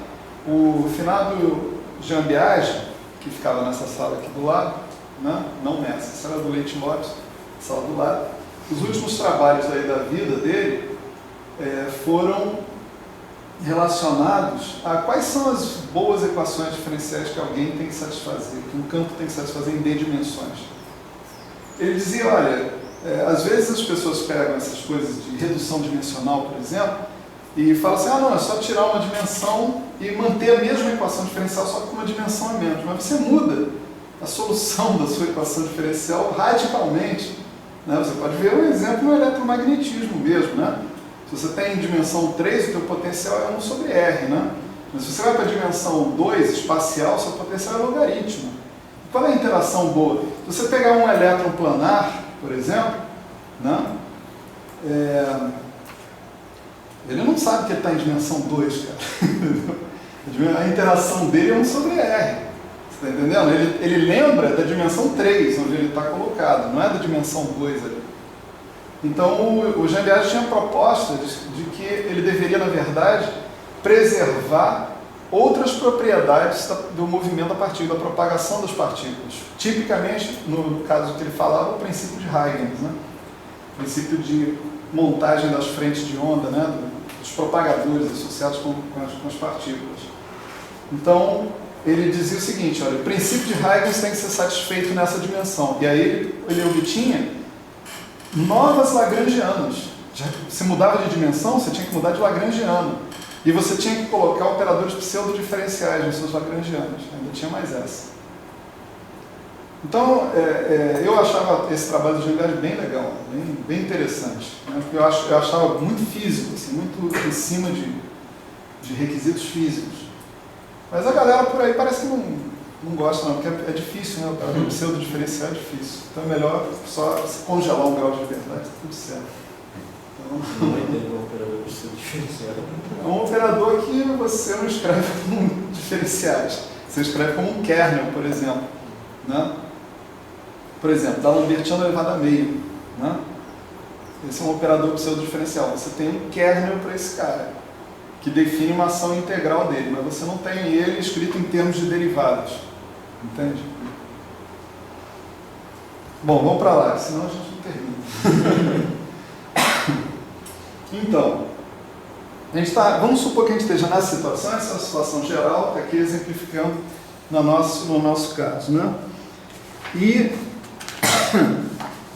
O finado Jean Biagi, que ficava nessa sala aqui do lado, né? Não nessa, essa era do Leite Lopes, sala do lado. Os últimos trabalhos aí da vida dele foram relacionados a quais são as boas equações diferenciais que alguém tem que satisfazer, que um campo tem que satisfazer em D dimensões. Ele dizia, olha, às vezes as pessoas pegam essas coisas de redução dimensional, por exemplo, e falam assim, não, é só tirar uma dimensão e manter a mesma equação diferencial, só que com uma dimensão a menos. Mas você muda a solução da sua equação diferencial radicalmente, né? Você pode ver um exemplo no eletromagnetismo mesmo, né? Se você tem dimensão 3, o teu potencial é 1 sobre R, né? Mas se você vai para a dimensão 2, espacial, seu potencial é logaritmo. Qual é a interação boa? Se você pegar um elétron planar, por exemplo, né? Ele não sabe que ele está em dimensão 2, cara. A interação dele é 1 sobre R. Você está entendendo? Ele lembra da dimensão 3, onde ele está colocado, não é da dimensão 2 ali. Então, o Jean Biagi tinha a proposta de que ele deveria, na verdade, preservar outras propriedades do movimento da partícula, da propagação das partículas. Tipicamente, no caso que ele falava, o princípio de Huygens, né? O princípio de montagem das frentes de onda, né? Dos propagadores associados com as partículas. Então, ele dizia o seguinte, olha, o princípio de Huygens tem que ser satisfeito nessa dimensão. E aí ele obtinha novas lagrangianas. Se mudava de dimensão, você tinha que mudar de lagrangiano. E você tinha que colocar operadores pseudo-diferenciais nos seus lagrangianos. Ainda tinha mais essa. Então, eu achava esse trabalho do Jean Biagi bem legal, bem interessante. Né? Porque eu achava muito físico, assim, muito em cima de de requisitos físicos. Mas a galera por aí parece que não gosta não, porque é difícil, né? O operador pseudo-diferencial é difícil. Então é melhor só congelar um grau de verdade, tá tudo certo. Então, Não entendo o operador pseudo-diferencial. é um operador que você não escreve como diferenciais. Você escreve como um kernel, por exemplo. Né? Por exemplo, D'Alembertiano elevado a meio. Né? Esse é um operador pseudo-diferencial. Você tem um kernel para esse cara, que define uma ação integral dele, mas você não tem ele escrito em termos de derivadas. Entende? Bom, vamos para lá, senão a gente não termina. Então, vamos supor que a gente esteja nessa situação, essa é uma situação geral, está aqui exemplificando no nosso caso. Né? E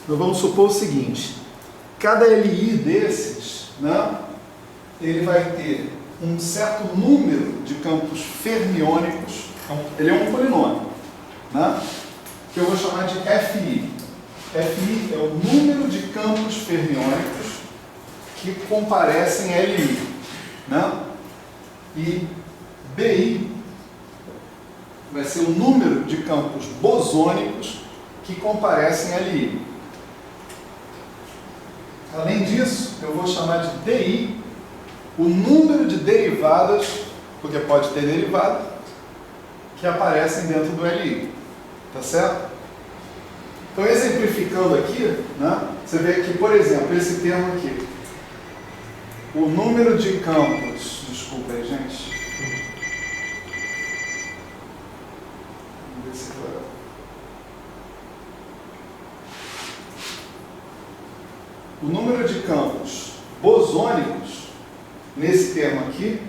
nós vamos supor o seguinte, cada LI desses, né, ele vai ter um certo número de campos fermiônicos, ele é um polinômio, né, que eu vou chamar de FI. FI é o número de campos fermiônicos que comparecem a LI. Né? E BI vai ser o número de campos bosônicos que comparecem a LI. Além disso, eu vou chamar de DI o número de derivadas, porque pode ter derivada, que aparecem dentro do LI. Tá certo? Então, exemplificando aqui, né, você vê que, por exemplo, esse termo aqui, o número de campos, desculpa aí, gente. Vamos ver se agora. O número de campos bosônicos, nesse termo aqui,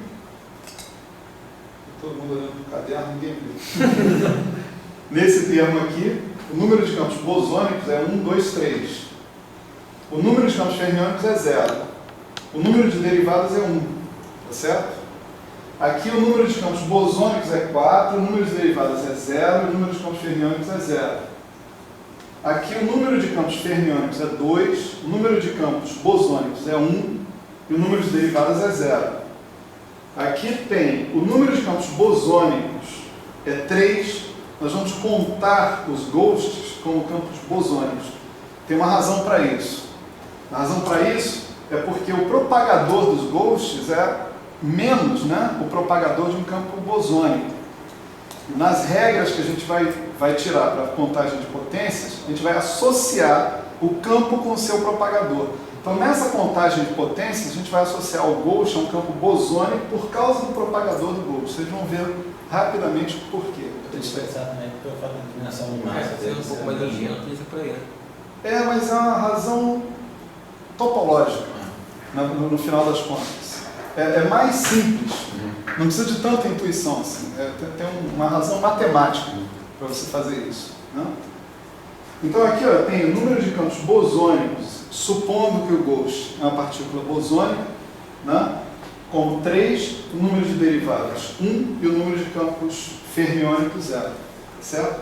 todo mundo olhando para o caderno, ninguém viu. Nesse termo aqui, o número de campos bosônicos é 1, 2, 3. O número de campos fermiônicos é 0. O número de derivadas é 1, tá certo? Aqui o número de campos bosônicos é 4, o número de derivadas é 0, o número de campos fermiônicos é 0. Aqui o número de campos fermiônicos é 2, o número de campos bosônicos é 1 e o número de derivadas é 0. Aqui tem o número de campos bosônicos é 3, nós vamos contar os ghosts como campos bosônicos. Tem uma razão para isso. A razão para isso é porque o propagador dos ghosts é menos, né, o propagador de um campo bosônico. Nas regras que a gente vai tirar para a contagem de potências, a gente vai associar o campo com o seu propagador. Então, nessa contagem de potências, a gente vai associar o ghost a um campo bosônico por causa do propagador do ghost. Vocês vão ver rapidamente o porquê. Eu estou pensando também pelo fato da inclinação de Mas massa. tem um pouco mais de engenho, utiliza para ele. É, mas é uma razão topológica, no final das contas. É mais simples, não precisa de tanta intuição assim. Tem uma razão matemática para você fazer isso. Né? Então aqui ó, tem o número de campos bosônicos, supondo que o ghost é uma partícula bosônica, né? Como 3, o número de derivadas 1 e o número de campos fermiônicos 0. Certo?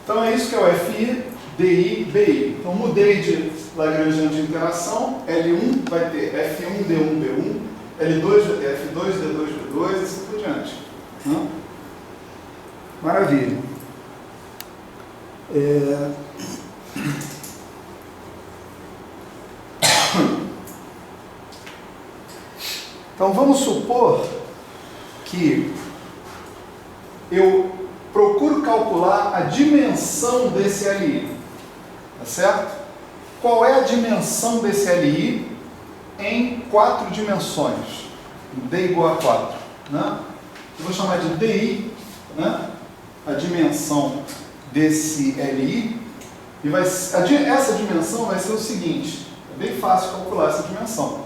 Então é isso que é o FI, DI, BI. Então mudei de Lagrangiano de interação, L1 vai ter F1, D1, B1, L2 vai ter F2, D2, B2 e assim por diante. Né? Maravilha. Então vamos supor que eu procuro calcular a dimensão desse LI, tá certo? Qual é a dimensão desse LI em 4 dimensões? D igual a 4, né? Eu vou chamar de DI, né? A dimensão desse LI, e essa dimensão vai ser o seguinte, é bem fácil calcular essa dimensão.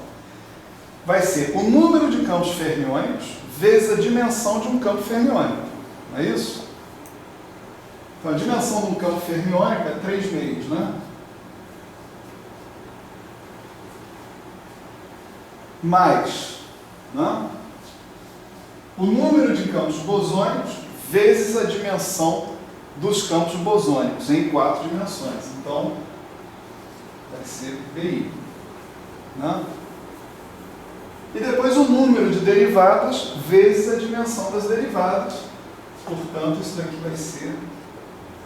Vai ser o número de campos fermiônicos vezes a dimensão de um campo fermiônico, não é isso? Então a dimensão de um campo fermiônico é 3 meios, né? Mais, né? O número de campos bosônicos vezes a dimensão dos campos bosônicos em 4 dimensões. Então, vai ser BI. Né? e depois o número de derivadas vezes a dimensão das derivadas. Portanto, isso daqui vai ser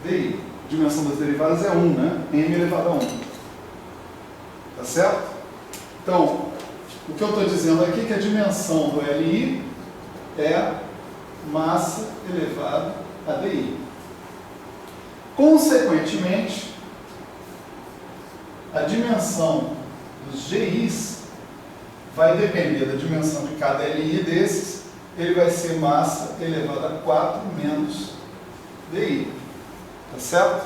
DI. A dimensão das derivadas é 1, né? M elevado a 1. Tá certo? Então, o que eu estou dizendo aqui é que a dimensão do LI é massa elevado a DI. Consequentemente, a dimensão dos GIs vai depender da dimensão de cada LI desses. Ele vai ser massa elevado a 4 menos DI. Tá certo?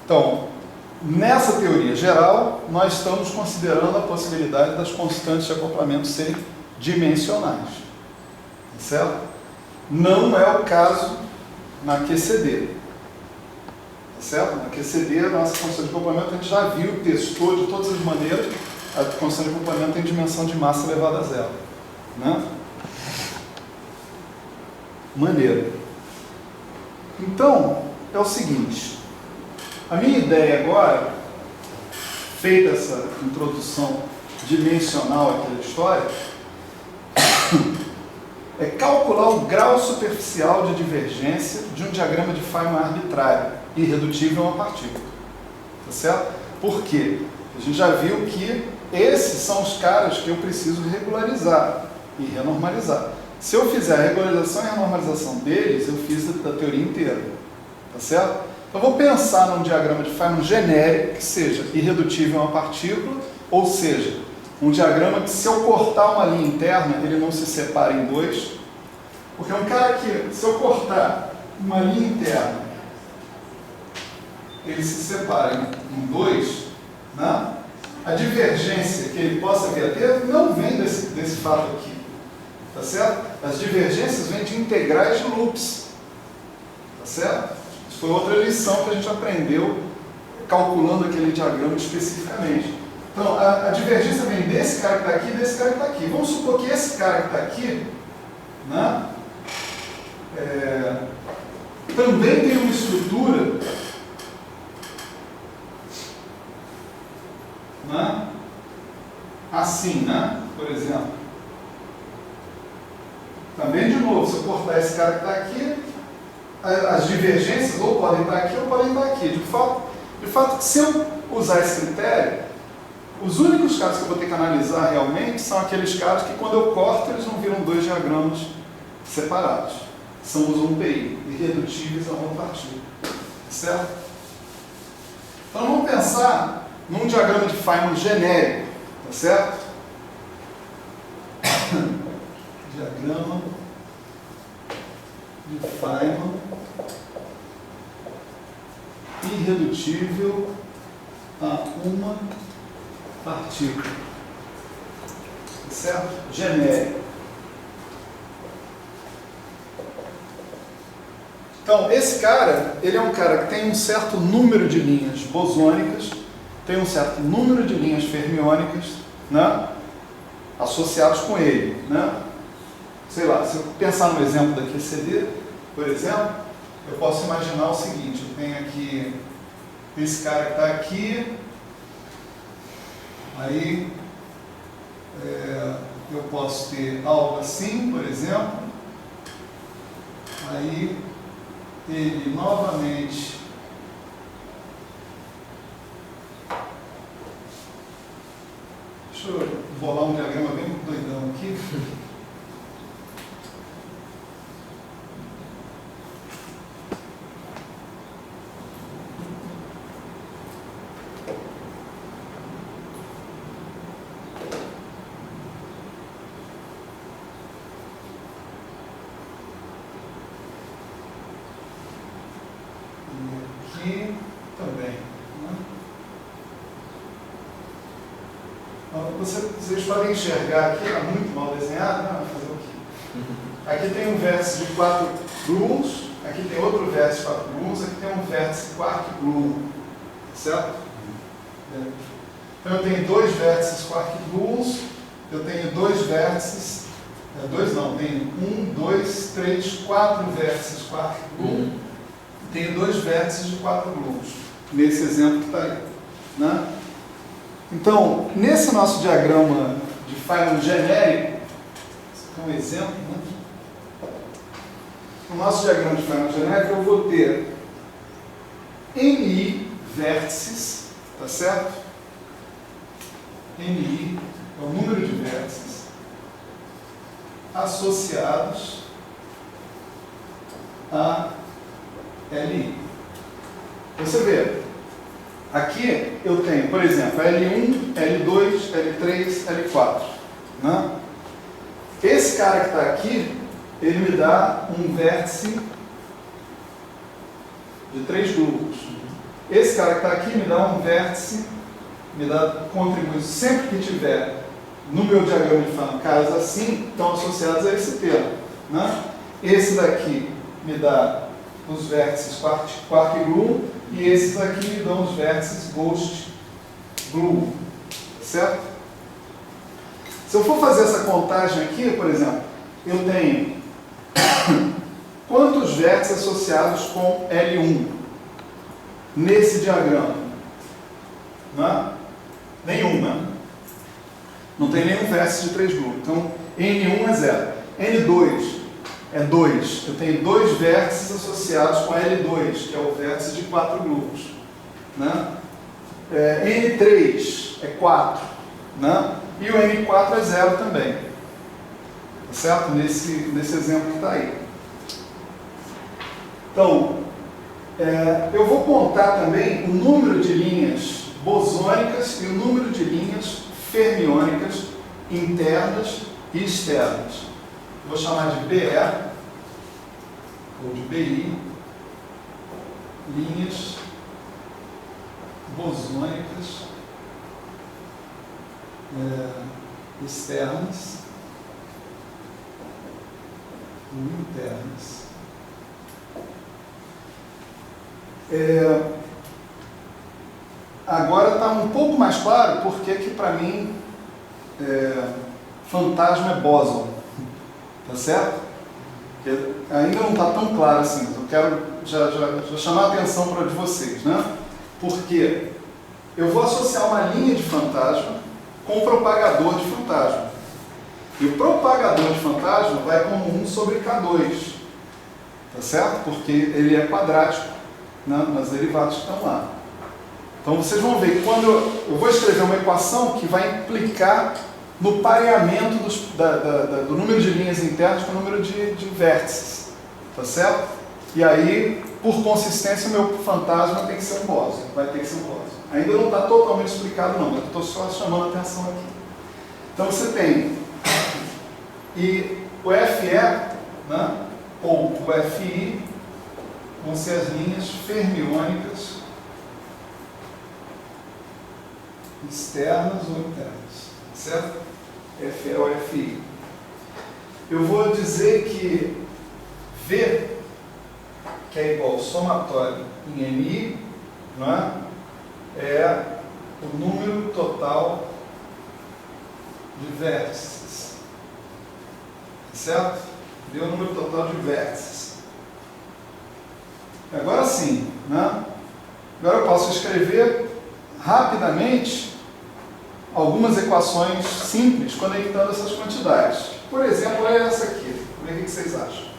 Então, nessa teoria geral, nós estamos considerando a possibilidade das constantes de acoplamento serem dimensionais. Tá certo? Não é o caso na QCD. Tá certo? Na QCD, a nossa constante de acoplamento, a gente já viu, testou de todas as maneiras, a constante de acoplamento tem dimensão de massa elevada a zero. Né? Maneiro. Então, é o seguinte. A minha ideia agora, feita essa introdução dimensional aqui da história, é calcular o grau superficial de divergência de um diagrama de Feynman arbitrário, irredutível a uma partícula. Tá certo? Por quê? A gente já viu que esses são os caras que eu preciso regularizar e renormalizar. Se eu fizer a regularização e a renormalização deles, eu fiz da teoria inteira. Tá certo? Então, eu vou pensar num diagrama de Feynman genérico, que seja irredutível a uma partícula, ou seja, um diagrama que, se eu cortar uma linha interna, ele não se separa em dois. Porque um cara que, se eu cortar uma linha interna, ele se separa em dois, né? A divergência que ele possa vir a ter não vem desse fato aqui. Tá certo? As divergências vêm de integrais de loops. Tá certo? Isso foi outra lição que a gente aprendeu calculando aquele diagrama especificamente. Então, a divergência vem desse cara que está aqui e desse cara que está aqui. Vamos supor que esse cara que está aqui, né, também tem uma estrutura, né, assim, né, por exemplo. Também, de novo, se eu cortar esse cara que está aqui, as divergências ou podem estar aqui ou podem estar aqui. De fato, se eu usar esse critério, os únicos casos que eu vou ter que analisar realmente são aqueles casos que, quando eu corto, eles não viram dois diagramas separados. São os 1PI, irredutíveis a uma partícula. Certo? Então, vamos pensar num diagrama de Feynman genérico. Tá certo? Diagrama de Feynman irredutível a uma partícula. Certo? Genérico. Então, esse cara, ele é um cara que tem um certo número de linhas bosônicas, tem um certo número de linhas fermiônicas, né, associados com ele, né? Sei lá, se eu pensar no exemplo da QCD, por exemplo, eu posso imaginar o seguinte: eu tenho aqui esse cara que está aqui, aí eu posso ter algo assim, por exemplo, aí ele novamente deixa eu bolar um diagrama bem doidão aqui. Aqui também. Né? Vocês podem enxergar aqui, está muito mal desenhado, não, fazer o quê? Aqui tem um vértice de 4 gluons, aqui tem outro vértice de 4 gluons, aqui tem um vértice de quark gluon, certo? Então eu tenho dois vértices quark gluons, eu tenho dois vértices, tenho 1, 2, 3, 4 vértices quark gluon. Tenho dois vértices de 4 gluons, nesse exemplo que está aí. né? Então, nesse nosso diagrama de Feynman genérico, esse aqui é um exemplo, né? No nosso diagrama de Feynman genérico, eu vou ter NI vértices, tá certo? NI é o número de vértices associados a LI. Você vê, aqui eu tenho, por exemplo, L1, L2, L3, L4. Né? Esse cara que está aqui, ele me dá um vértice de 3 grupos. Esse cara que está aqui me dá um vértice, me dá contribuição. Sempre que tiver no meu diagrama de Feynman caras assim, estão associados a esse termo. Né? Esse daqui me dá os vértices quark e glue, e esses aqui me dão os vértices ghost glue. Certo? Se eu for fazer essa contagem aqui, por exemplo, eu tenho quantos vértices associados com L1 nesse diagrama? Né? Nenhum, né? Não tem nenhum vértice de 3 grupos. Então, N1 é 0. N2 é 2. Eu tenho 2 vértices associados com L2, que é o vértice de 4 grupos. Né? N3 é 4. Né? E o N4 é 0 também. Tá certo? Nesse exemplo que está aí. Então, eu vou contar também o número de linhas bosônicas e o número de linhas fermiônicas internas e externas. Vou chamar de BE ou de BI, linhas bosônicas externas ou internas. Agora está um pouco mais claro porque que para mim fantasma é bóson, tá certo? Porque ainda não está tão claro assim, mas eu quero já chamar a atenção para de vocês, né? Porque eu vou associar uma linha de fantasma com um propagador de fantasma. E o propagador de fantasma vai como 1 sobre K2, tá certo? Porque ele é quadrático, né, nas derivadas que estão lá. Então vocês vão ver que quando eu vou escrever uma equação que vai implicar no pareamento do número de linhas internas com o número de vértices, tá certo? E aí, por consistência, o meu fantasma tem que ser um bóson, vai ter que ser um bóson. Ainda não está totalmente explicado não, mas eu estou só chamando a atenção aqui. Então você tem, e o FE, né, ou o FI, vão ser as linhas fermiônicas externas ou internas, certo? FE ou FI. Eu vou dizer que V, que é igual ao somatório em MI, não é o número total de vértices, certo? V é o número total de vértices. Agora sim, né? Agora eu posso escrever rapidamente algumas equações simples conectando essas quantidades. Por exemplo, é essa aqui. Vamos ver o que vocês acham.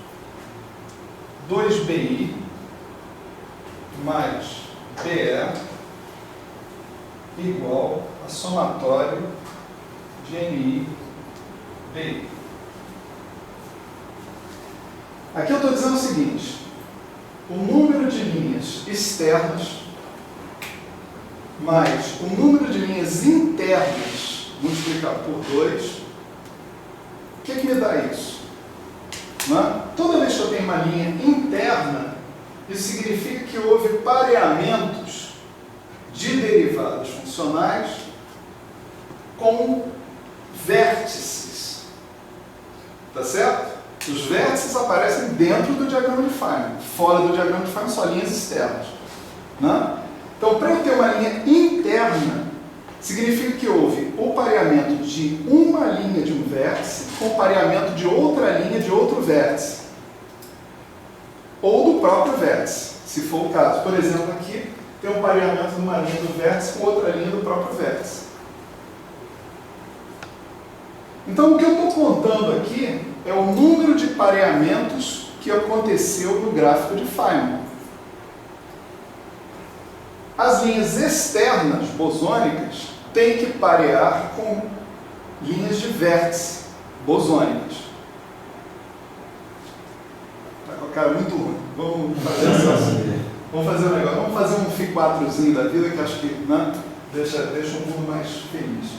2BI mais BE igual a somatório de NI BI. Aqui eu estou dizendo o seguinte: o número de linhas externas mais o número de linhas internas multiplicado por 2, o que me dá isso? Não é? Toda vez que eu tenho uma linha interna, isso significa que houve pareamentos de derivadas funcionais com vértices. Tá certo? Os vértices aparecem dentro do diagrama de Feynman. Fora do diagrama de Feynman são linhas externas. Não é? Então, para eu ter uma linha interna, significa que houve o pareamento de uma linha de um vértice com o pareamento de outra linha de outro vértice. Ou do próprio vértice, se for o caso. Por exemplo, aqui ter um pareamento de uma linha do vértice com outra linha do próprio vértice. Então, o que eu estou contando aqui é o número de pareamentos que aconteceu no gráfico de Feynman. As linhas externas bosônicas têm que parear com linhas de vértice bosônicas. Está com a cara muito ruim. Vamos fazer Vamos fazer um negócio. Vamos fazer um Φ4zinho da vida que acho que, né, deixa o mundo mais feliz.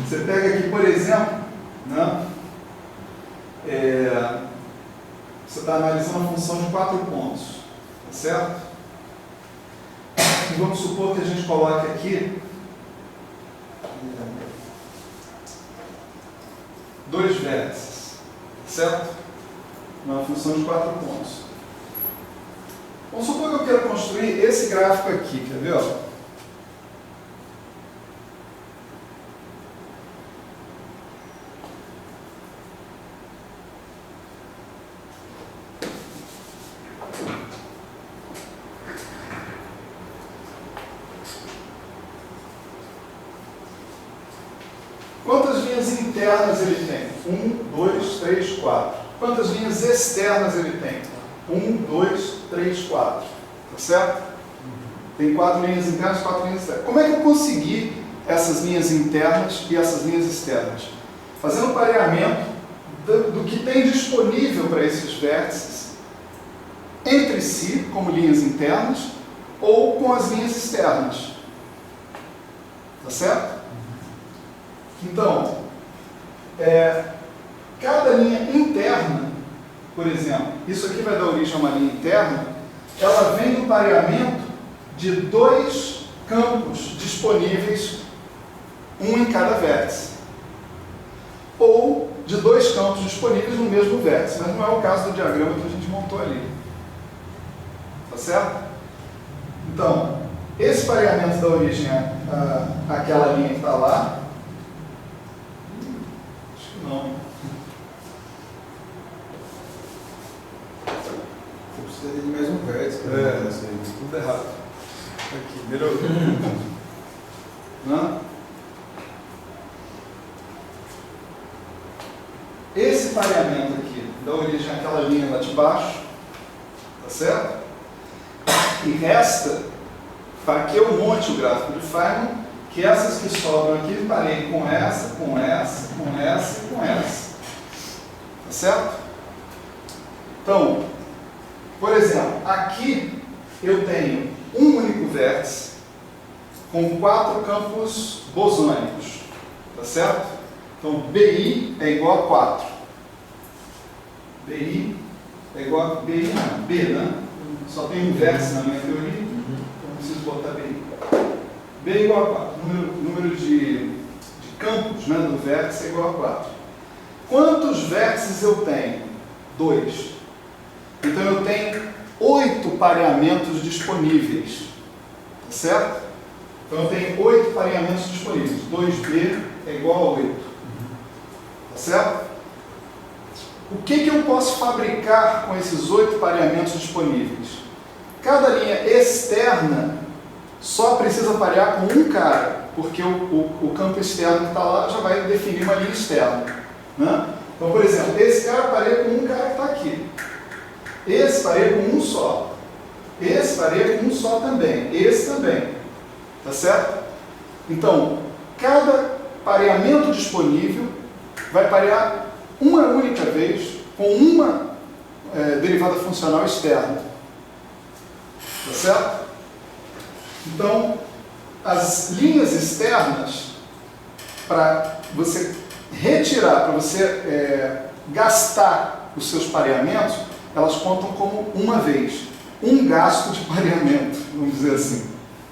Você pega aqui, por exemplo, né, você está analisando a função de 4 pontos, tá certo? E vamos supor que a gente coloque aqui 2 vértices, certo? Uma função de 4 pontos. Vamos supor que eu quero construir esse gráfico aqui, quer ver? Ó? Quantas linhas internas ele tem? 1, 2, 3, 4. Quantas linhas externas ele tem? 1, 2, 3, 4. Tá certo? Tem 4 linhas internas e 4 linhas externas. Como é que eu consegui essas linhas internas e essas linhas externas? Fazendo um pareamento do que tem disponível para esses vértices entre si, como linhas internas, ou com as linhas externas. Tá certo? Então, cada linha interna, por exemplo, isso aqui vai dar origem a uma linha interna, ela vem do pareamento de 2 campos disponíveis, um em cada vértice, ou de 2 campos disponíveis no mesmo vértice, mas não é o caso do diagrama que a gente montou ali. Tá certo? Então, esse pareamento dá origem àquela linha que está lá. Acho que não. Você precisa de mais um vértice. Tudo errado. Aqui, melhorou. Não? Esse pareamento aqui dá origem àquela linha lá de baixo, tá certo? E resta, para que eu monte o gráfico de Feynman, que essas que sobram aqui pareiem com essa, com essa, com essa e com essa. Tá certo? Então, por exemplo, aqui eu tenho um único vértice com 4 campos bosônicos. Tá certo? Então, BI é igual a 4. BI é igual a BI, não, B, né? Só tem um vértice na minha teoria, então não preciso botar BI. B é igual a 4. Número de campos, né, do vértice é igual a 4. Quantos vértices eu tenho? 2. Então eu tenho 8 pareamentos disponíveis. Tá certo? Então eu tenho 8 pareamentos disponíveis. 2B é igual a 8. Tá certo? O que eu posso fabricar com esses 8 pareamentos disponíveis? Cada linha externa só precisa parear com um cara, porque o campo externo que está lá já vai definir uma linha externa. Né? Então, por exemplo, esse cara pareia com um cara que está aqui. Esse pareia com um só. Esse pareia com um só também. Esse também. Tá certo? Então, cada pareamento disponível vai parear uma única vez com uma derivada funcional externa. Tá certo? Então, as linhas externas, para você retirar, para você gastar os seus pareamentos, elas contam como uma vez. Um gasto de pareamento, vamos dizer assim.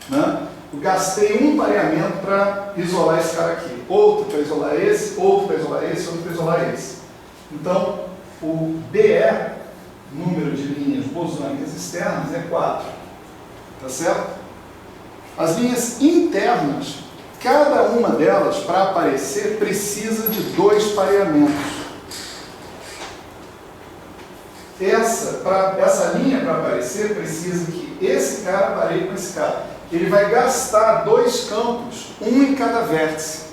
Né? Eu gastei um pareamento para isolar esse cara aqui, outro para isolar esse, outro para isolar esse, outro para isolar esse. Então, o BE, número de linhas bosônicas externas, é 4. Tá certo? As linhas internas, cada uma delas, para aparecer, precisa de 2 pareamentos. Essa linha, para aparecer, precisa que esse cara pareie com esse cara. ele vai gastar dois campos, um em cada vértice.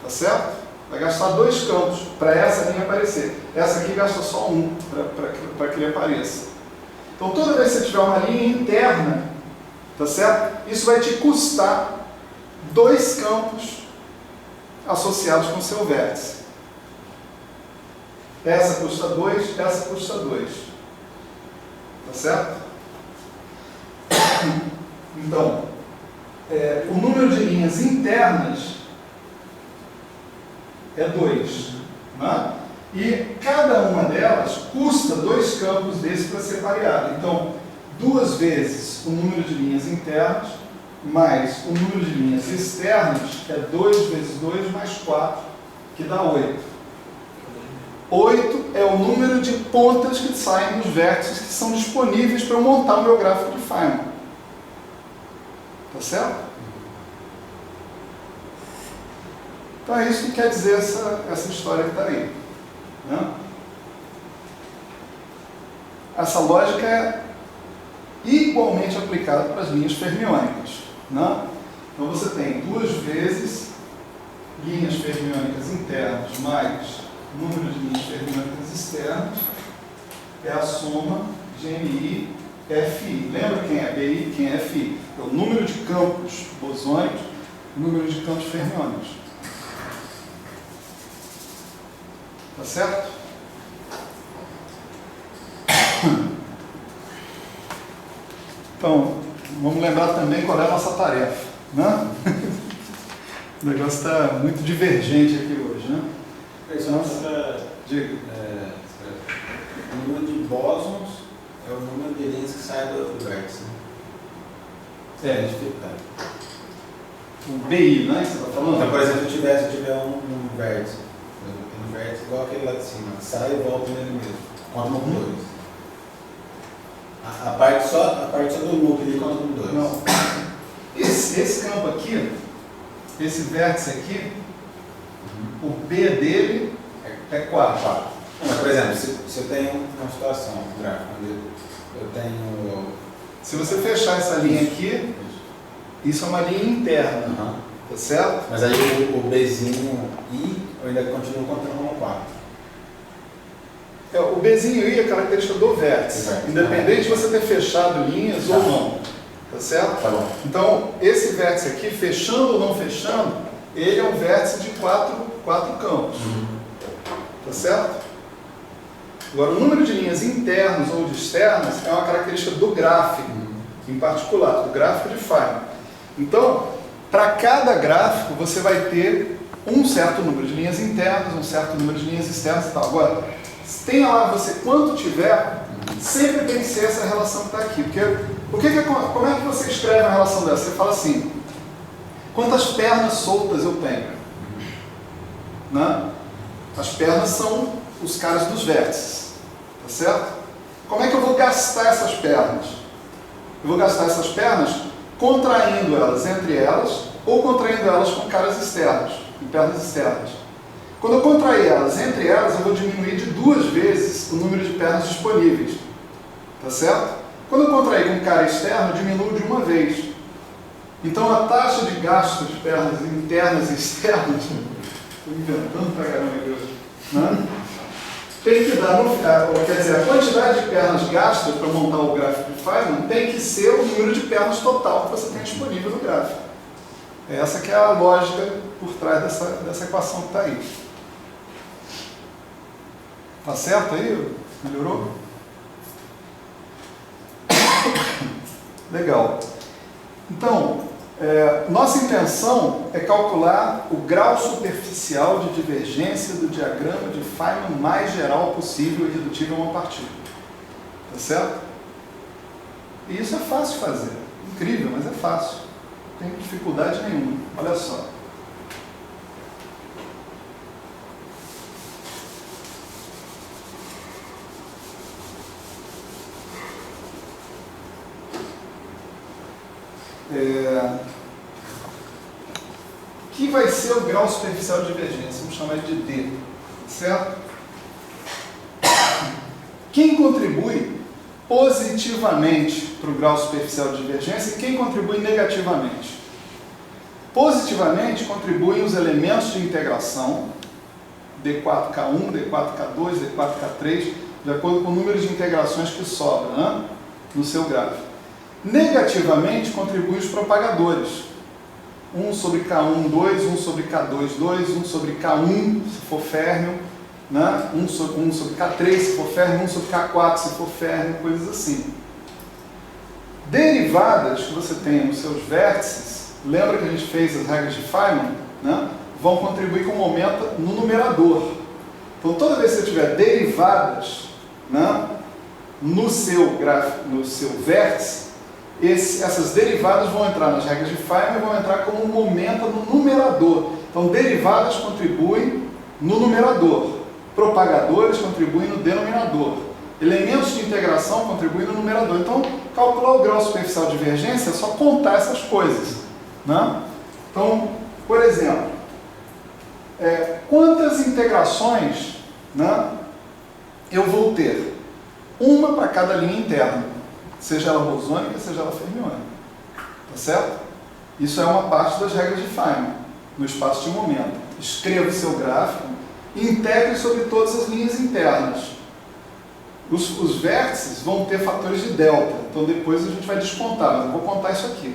Tá certo? Vai gastar dois campos para essa linha aparecer. Essa aqui gasta só um para que ele apareça. Então toda vez que você tiver uma linha interna, tá certo? Isso vai te custar dois campos associados com o seu vértice. Essa custa 2, essa custa 2. Tá certo? Então, o número de linhas internas é 2. Né? E cada uma delas custa dois campos desse para ser variado. Então, 2 vezes o número de linhas internas mais o número de linhas externas é 2 vezes 2 mais 4, que dá 8. 8 é o número de pontas que saem dos vértices que são disponíveis para eu montar o meu gráfico de Feynman. Tá certo? Então é isso que quer dizer essa história que está aí. Né? Essa lógica é igualmente aplicada para as linhas fermiônicas. Né? Então você tem 2 vezes linhas fermiônicas internas mais número de linhas fermiônicas externas, é a soma GMI FI. Lembra quem é BI e quem é FI? É o número de campos bosônicos e o número de campos fermiônicos. Tá certo? Então, vamos lembrar também qual é a nossa tarefa. Né? O negócio está muito divergente aqui hoje, né? Diga. O número de bósons é o número de linhas que saem do vértice. O BI, né? Que você está falando? Então, por exemplo, se eu tiver um vértice, um vértice igual aquele lá de cima, sai e volta nele mesmo, conta com 2. A parte só do núcleo ele conta com 2. Não. Esse campo aqui, esse vértice aqui, o B dele é 4. Mas, por exemplo, se eu tenho uma situação gráfica onde eu tenho... Se você fechar essa linha aqui, isso é uma linha interna, tá certo? Mas aí o Bzinho I eu ainda continuo contando como 4. O Bzinho I é a característica do vértice, independente de você ter fechado linhas ou não, tá certo? Tá bom. Então, esse vértice aqui, fechando ou não fechando, ele é um vértice de 4 campos, tá certo? Agora, o número de linhas internas ou de externas é uma característica do gráfico, em particular, do gráfico de Feynman. Então, para cada gráfico, você vai ter um certo número de linhas internas, um certo número de linhas externas e tal. Agora, tenha lá você quanto tiver, sempre tem que ser essa relação que está aqui. Porque como é que você escreve uma relação dessa? Você fala assim, quantas pernas soltas eu tenho? Né? As pernas são os caras dos vértices, tá certo? Como é que eu vou gastar essas pernas? Eu vou gastar essas pernas contraindo elas entre elas ou contraindo elas com caras externos, com pernas externas. Quando eu contrair elas entre elas, eu vou diminuir de 2 vezes o número de pernas disponíveis, tá certo? Quando eu contrair com um cara externo, eu diminuo de 1 vez. Então a taxa de gasto de pernas internas e externas, estou inventando pra caramba aqui hoje, né? Tem que dar, quer dizer, a quantidade de pernas gastas para montar o gráfico de Feynman tem que ser o número de pernas total que você tem disponível no gráfico. Essa que é a lógica por trás dessa equação que está aí. Tá certo aí? Melhorou? Legal. Então, nossa intenção é calcular o grau superficial de divergência do diagrama de Feynman mais geral possível e redutível a uma partícula. Tá certo? E isso é fácil de fazer. Incrível, mas é fácil. Não tem dificuldade nenhuma. Olha só. Que vai ser o grau superficial de divergência? Vamos chamar de D, certo? Quem contribui positivamente para o grau superficial de divergência e quem contribui negativamente. Positivamente contribuem os elementos de integração, D4K1, D4K2, D4K3, de acordo com o número de integrações que sobra, né, no seu gráfico. Negativamente contribuem os propagadores. 1 sobre K1, 2, 1 sobre K2, 2, 1 sobre K1, se for férmio, né? 1 sobre K3, se for férmio, 1 sobre K4, se for férmio, coisas assim. Derivadas que você tem nos seus vértices, lembra que a gente fez as regras de Feynman, né? Vão contribuir com o momento no numerador. Então, toda vez que você tiver derivadas, né, no seu gráfico, no seu vértice, essas derivadas vão entrar nas regras de Feynman e vão entrar como momento no numerador. Então, derivadas contribuem no numerador, propagadores contribuem no denominador, elementos de integração contribuem no numerador. Então, calcular o grau superficial de divergência é só contar essas coisas, né? Então, por exemplo, quantas integrações, né, eu vou ter? Uma para cada linha interna, seja ela bosônica, seja ela fermiônica. Tá certo? Isso é uma parte das regras de Feynman, no espaço de momento. Escreva o seu gráfico e integre sobre todas as linhas internas. Os vértices vão ter fatores de delta, então depois a gente vai descontar, mas eu vou contar isso aqui.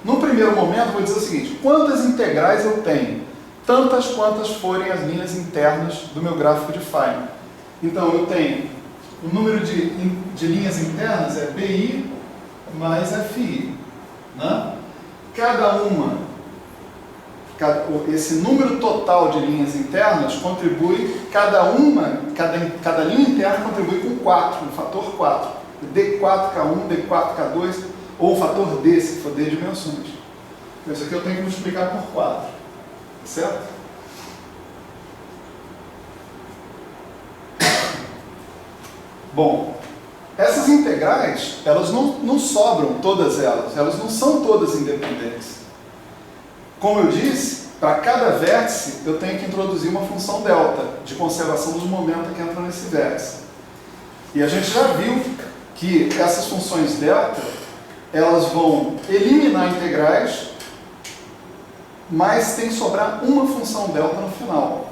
No primeiro momento, eu vou dizer o seguinte: quantas integrais eu tenho? Tantas quantas forem as linhas internas do meu gráfico de Feynman. Então, eu tenho o número de linhas internas é BI mais FI. Né? Esse número total de linhas internas contribui, cada linha interna contribui com 4, um fator 4. D4K1, D4K2, ou o fator D, se for D dimensões. Então, isso aqui eu tenho que multiplicar por 4. Certo? Bom, essas integrais, elas não sobram todas elas não são todas independentes. Como eu disse, para cada vértice eu tenho que introduzir uma função delta, de conservação dos momentos que entram nesse vértice. E a gente já viu que essas funções delta, elas vão eliminar integrais, mas tem que sobrar uma função delta no final,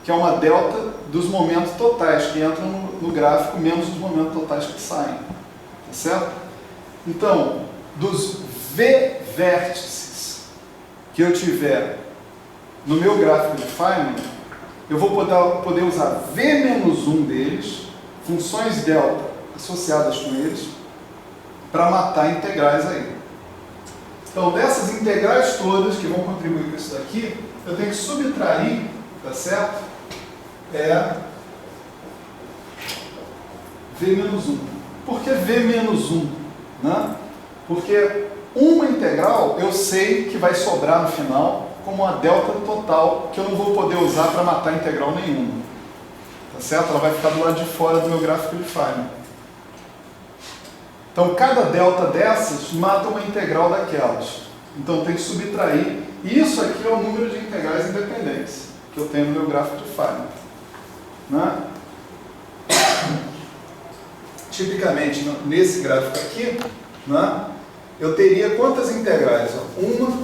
que é uma delta dos momentos totais que entram no gráfico, menos os momentos totais que saem. Tá certo? Então, dos V vértices que eu tiver no meu gráfico de Feynman, eu vou poder usar V menos 1 deles, funções delta associadas com eles, para matar integrais aí. Então, dessas integrais todas que vão contribuir com isso daqui, eu tenho que subtrair, tá certo? V menos 1. Por que V menos 1? Né? Porque uma integral eu sei que vai sobrar no final como uma delta total que eu não vou poder usar para matar integral nenhuma. Tá certo? Ela vai ficar do lado de fora do meu gráfico de Feynman. Então, cada delta dessas mata uma integral daquelas. Então, tem que subtrair. E isso aqui é o número de integrais independentes que eu tenho no meu gráfico de Feynman. Né? Tipicamente, nesse gráfico aqui, né, eu teria quantas integrais? 1,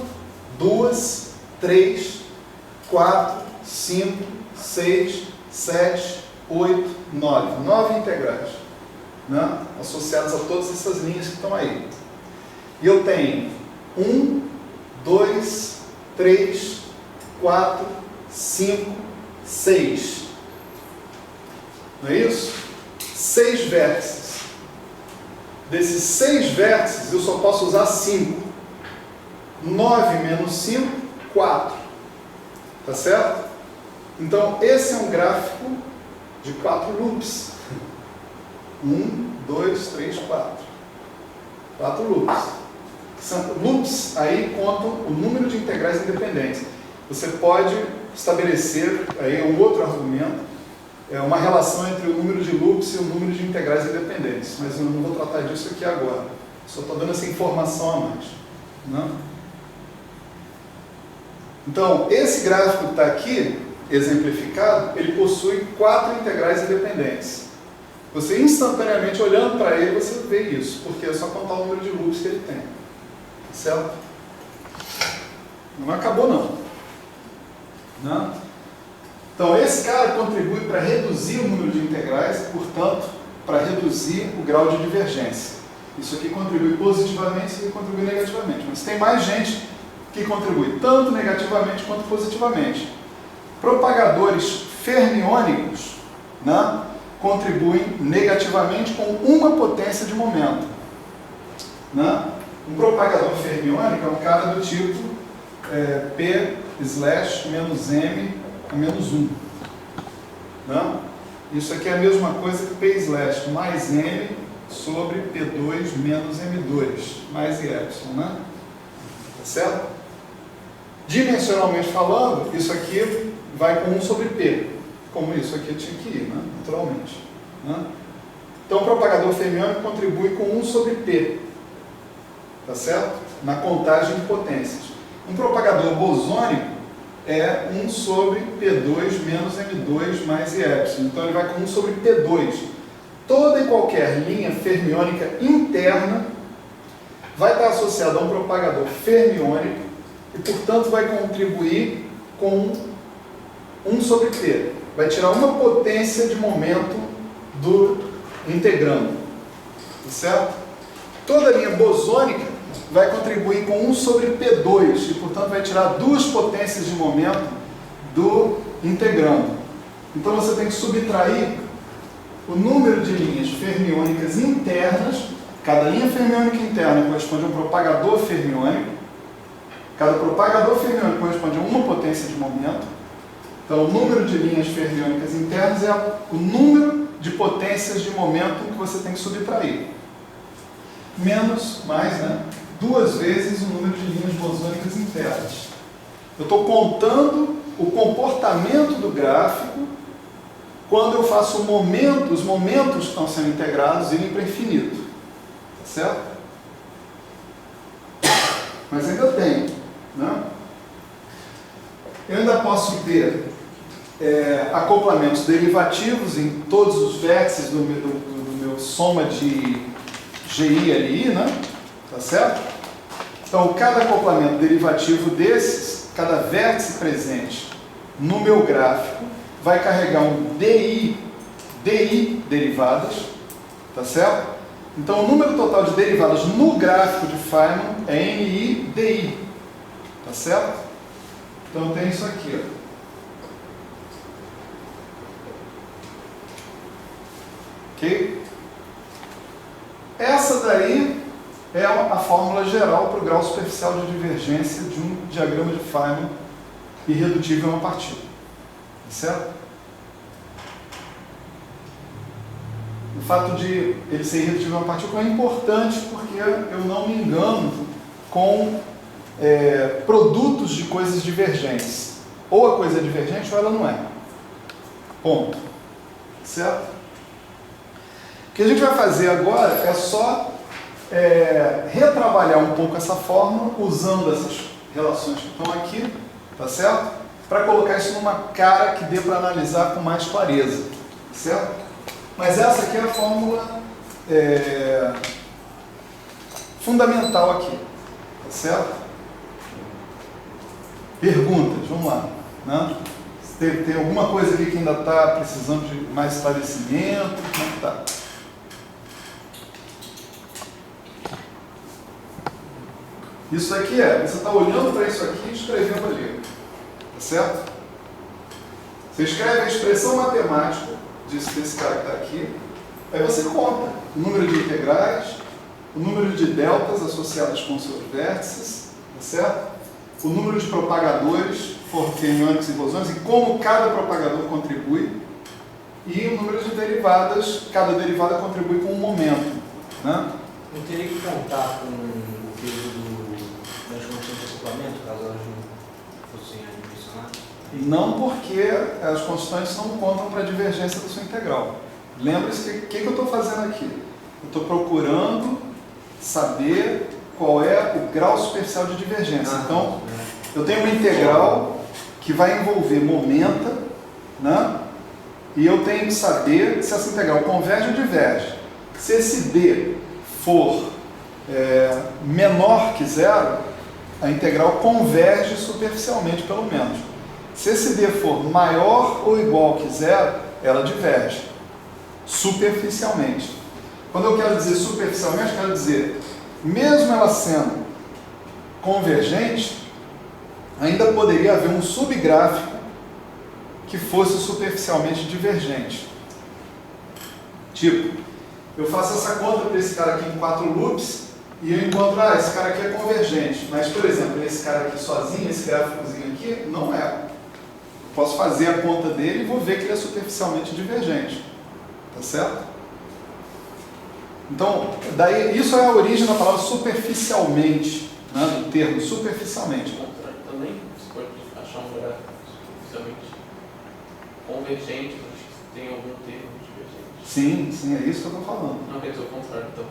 2, 3, 4, 5, 6, 7, 8, 9. 9 integrais. Né, associadas a todas essas linhas que estão aí. E eu tenho 1, 2, 3, 4, 5, 6. Não é isso? 6 vértices. Desses 6 vértices, eu só posso usar 5. 9 menos 5, 4. Tá certo? Então, esse é um gráfico de 4 loops. 1, 2, 3, 4. 4 loops. Loops aí contam o número de integrais independentes. Você pode estabelecer aí um outro argumento, uma relação entre o número de loops e o número de integrais independentes. Mas eu não vou tratar disso aqui agora. Só estou dando essa informação a mais. Né? Então, esse gráfico que está aqui, exemplificado, ele possui 4 integrais independentes. Você instantaneamente, olhando para ele, você vê isso, porque é só contar o número de loops que ele tem. Certo? Não acabou não. Não? Então esse cara contribui para reduzir o número de integrais e, portanto, para reduzir o grau de divergência. Isso aqui contribui positivamente, isso aqui contribui negativamente. Mas tem mais gente que contribui tanto negativamente quanto positivamente. Propagadores fermiônicos, né, contribuem negativamente com uma potência de momento. Né? Um propagador fermiônico é um cara do tipo P/-M a -1. Né? Isso aqui é a mesma coisa que P/ mais M sobre P2 menos M2, mais Y. Né? Tá certo? Dimensionalmente falando, isso aqui vai com 1 sobre P, como isso aqui tinha que ir, né? Naturalmente. Né? Então, o propagador fermiônico contribui com 1 sobre P, tá certo? Na contagem de potências. Um propagador bosônico é 1 sobre P2 menos M2 mais Y. Então, ele vai com 1 sobre P2. Toda e qualquer linha fermiônica interna vai estar associada a um propagador fermiônico e, portanto, vai contribuir com 1 sobre P. Vai tirar uma potência de momento do integrando. Certo? Toda linha bosônica vai contribuir com 1 sobre P2 e, portanto, vai tirar 2 potências de momento do integrando. Então, você tem que subtrair o número de linhas fermiônicas internas. Cada linha fermiônica interna corresponde a um propagador fermiônico. Cada propagador fermiônico corresponde a uma potência de momento. Então, o número de linhas fermiônicas internas é o número de potências de momento que você tem que subtrair. Menos, mais, né? 2 vezes o número de linhas bosônicas internas. Eu estou contando o comportamento do gráfico quando eu faço os momentos que estão sendo integrados irem para infinito. Tá certo? Mas ainda tem. Né? Eu ainda posso ter acoplamentos derivativos em todos os vértices do meu soma de GI e LI, né? Tá certo? Então, cada acoplamento derivativo desses, cada vértice presente no meu gráfico, vai carregar um DI derivadas, tá certo? Então, o número total de derivadas no gráfico de Feynman é NI DI, tá certo? Então, tem isso aqui, ó. Ok? Essa daí é a fórmula geral para o grau superficial de divergência de um diagrama de Feynman irredutível a uma partícula. Certo? O fato de ele ser irredutível a uma partícula é importante porque eu não me engano com produtos de coisas divergentes. Ou a coisa é divergente ou ela não é. Ponto. Certo? O que a gente vai fazer agora é só retrabalhar um pouco essa fórmula usando essas relações que estão aqui, tá certo? Para colocar isso numa cara que dê para analisar com mais clareza, certo? Mas essa aqui é a fórmula fundamental aqui, tá certo? Perguntas, vamos lá, né? Tem alguma coisa aqui que ainda está precisando de mais esclarecimento? Como é que está? Isso aqui você está olhando para isso aqui e escrevendo ali, tá certo? Você escreve a expressão matemática desse cara que está aqui, aí você conta o número de integrais, o número de deltas associadas com seus vértices, tá certo? O número de propagadores fermiônicos e bosônicos e como cada propagador contribui, e o número de derivadas, cada derivada contribui com um momento, né? Não teria que contar com o peso das condições de acoplamento, caso elas não fossem adimensionadas? Não, porque as constantes não contam para a divergência da sua integral. Lembre-se que eu estou fazendo aqui? Eu estou procurando saber qual é o grau superficial de divergência. Então, eu tenho uma integral que vai envolver momenta, né? e eu tenho que saber se essa integral converge ou diverge. Se esse D for menor que zero, a integral converge superficialmente, pelo menos. Se esse D for maior ou igual que zero, ela diverge superficialmente. Quando eu quero dizer superficialmente, eu quero dizer, mesmo ela sendo convergente, ainda poderia haver um subgráfico que fosse superficialmente divergente. Tipo, eu faço essa conta para esse cara aqui em 4 loops e eu encontro, esse cara aqui é convergente. Mas, por exemplo, esse cara aqui sozinho, esse gráficozinho aqui, não é. Eu posso fazer a conta dele e vou ver que ele é superficialmente divergente. Tá certo? Então, daí, isso é a origem da palavra superficialmente, né, do termo superficialmente. Também você pode achar um gráfico superficialmente convergente, acho que tem algum termo divergente. Sim, é isso que eu estou falando. Não, quer dizer, o contrário, então.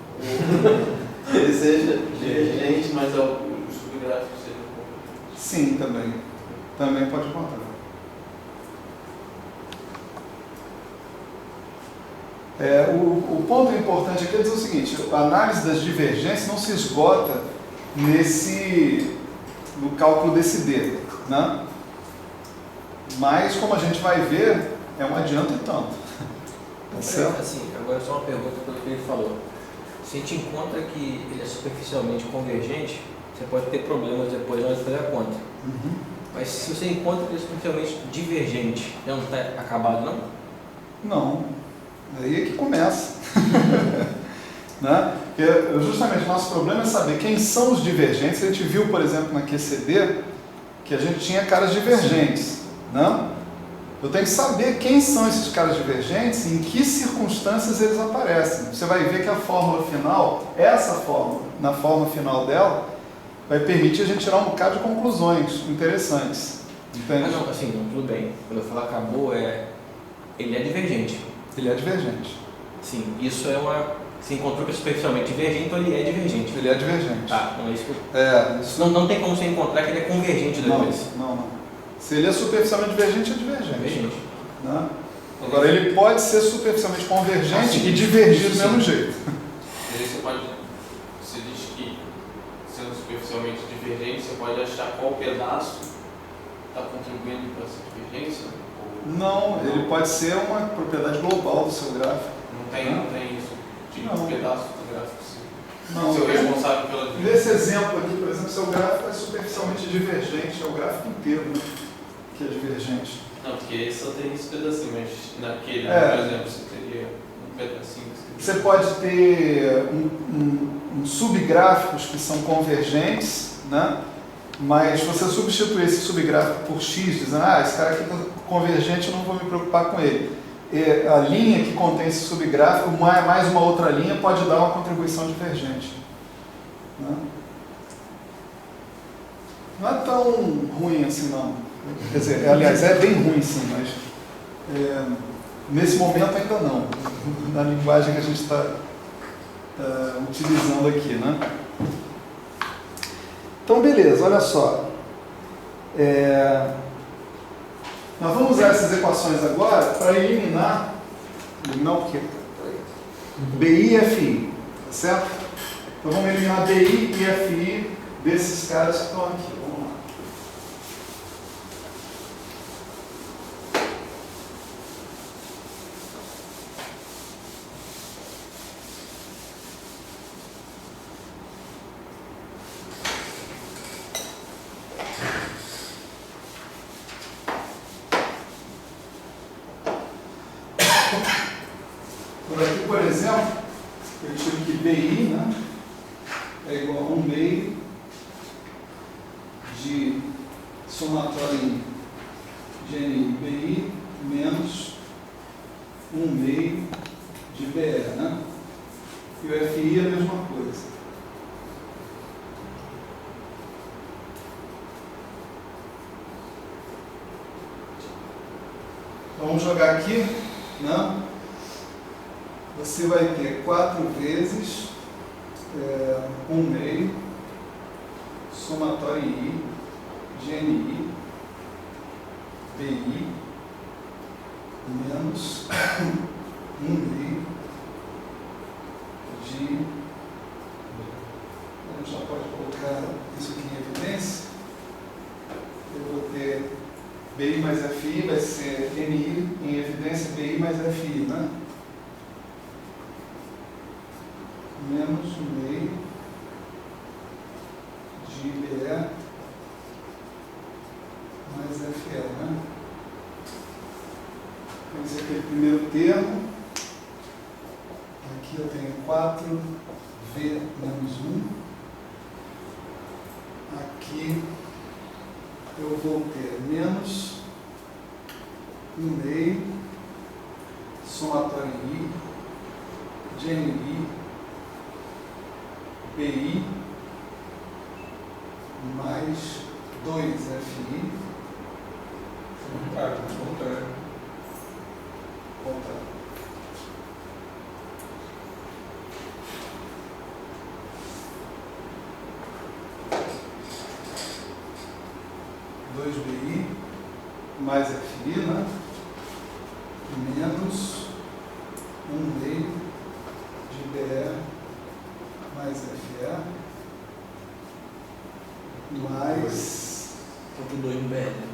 Ele seja divergente, mas o subgráfico seja convergente. Sim, também. Também pode encontrar. O ponto importante aqui é dizer o seguinte, a análise das divergências não se esgota no cálculo desse D, né? Mas, como a gente vai ver, é um adianto e tanto. Tá certo? Assim, agora só uma pergunta pelo que ele falou. Se a gente encontra que ele é superficialmente convergente, você pode ter problemas depois na hora de fazer a conta. Uhum. Mas se você encontra que ele é superficialmente divergente, já não está acabado, não? Não. Aí é que começa. Né? Porque justamente o nosso problema é saber quem são os divergentes. A gente viu, por exemplo, na QCD, que a gente tinha caras divergentes. Né? Eu tenho que saber quem são esses caras divergentes e em que circunstâncias eles aparecem. Você vai ver que a fórmula final, essa fórmula, na fórmula final dela, vai permitir a gente tirar um bocado de conclusões interessantes. Entende? Ah, não, assim, não, tudo bem. Quando eu falo acabou, ele é divergente. Ele é divergente. Sim, isso é uma... Se encontrou que é superficialmente divergente, então ele é divergente. Ele é divergente. Tá, não é isso que... Isso não tem como você encontrar que ele é convergente depois. Não. Se ele é superficialmente divergente, é divergente. Divergente. Né? Agora, ele pode ser superficialmente convergente e divergir do mesmo jeito. E aí você diz que, sendo superficialmente divergente, você pode achar qual pedaço está contribuindo para essa divergência? Não, ele pode ser uma propriedade global do seu gráfico. Não tem isso de Não. pedaço do gráfico. Não. Ser o responsável pela divergência. Nesse exemplo aqui, por exemplo, seu gráfico é superficialmente divergente, é o gráfico inteiro, né, que é divergente. Não, porque esse só tem esse pedacinho, mas naquele, por exemplo, você teria um pedacinho. Você pode ter subgráficos que são convergentes, né? Mas você substituir esse subgráfico por x, dizendo, esse cara aqui está convergente, eu não vou me preocupar com ele. E a linha que contém esse subgráfico, mais uma outra linha, pode dar uma contribuição divergente. Né? Não é tão ruim assim, não. Quer dizer, aliás, é bem ruim sim, mas nesse momento ainda não, na linguagem que a gente está utilizando aqui, né? Então, beleza, olha só. Nós vamos usar essas equações agora para eliminar o quê? BI e FI, tá certo? Então vamos eliminar BI e FI desses caras que estão aqui. Vamos lá. Por aqui, por exemplo, eu tive que BI, né, é igual a 1 meio de somatório em GNI BI menos 1 meio de BE, né? E o FI é a mesma coisa. Então, vamos jogar aqui, né? Você vai ter 4 vezes 1 meio, somatório em I, GNI, BI, menos 1 meio de... A gente já pode colocar isso aqui em evidência. Eu vou ter BI mais FI, vai ser NI em evidência BI mais FI, né? Menos 1 meio de BE mais FE, né? Esse aqui é o primeiro termo. Aqui eu tenho 4V menos 1. Aqui eu vou ter menos 1 meio somatório em I de NI BI mais 2FI. Voltar. Voltar. BI mais FI, né? Menos 1 meio de BE mais FE mais Estou com 2 no BR, né?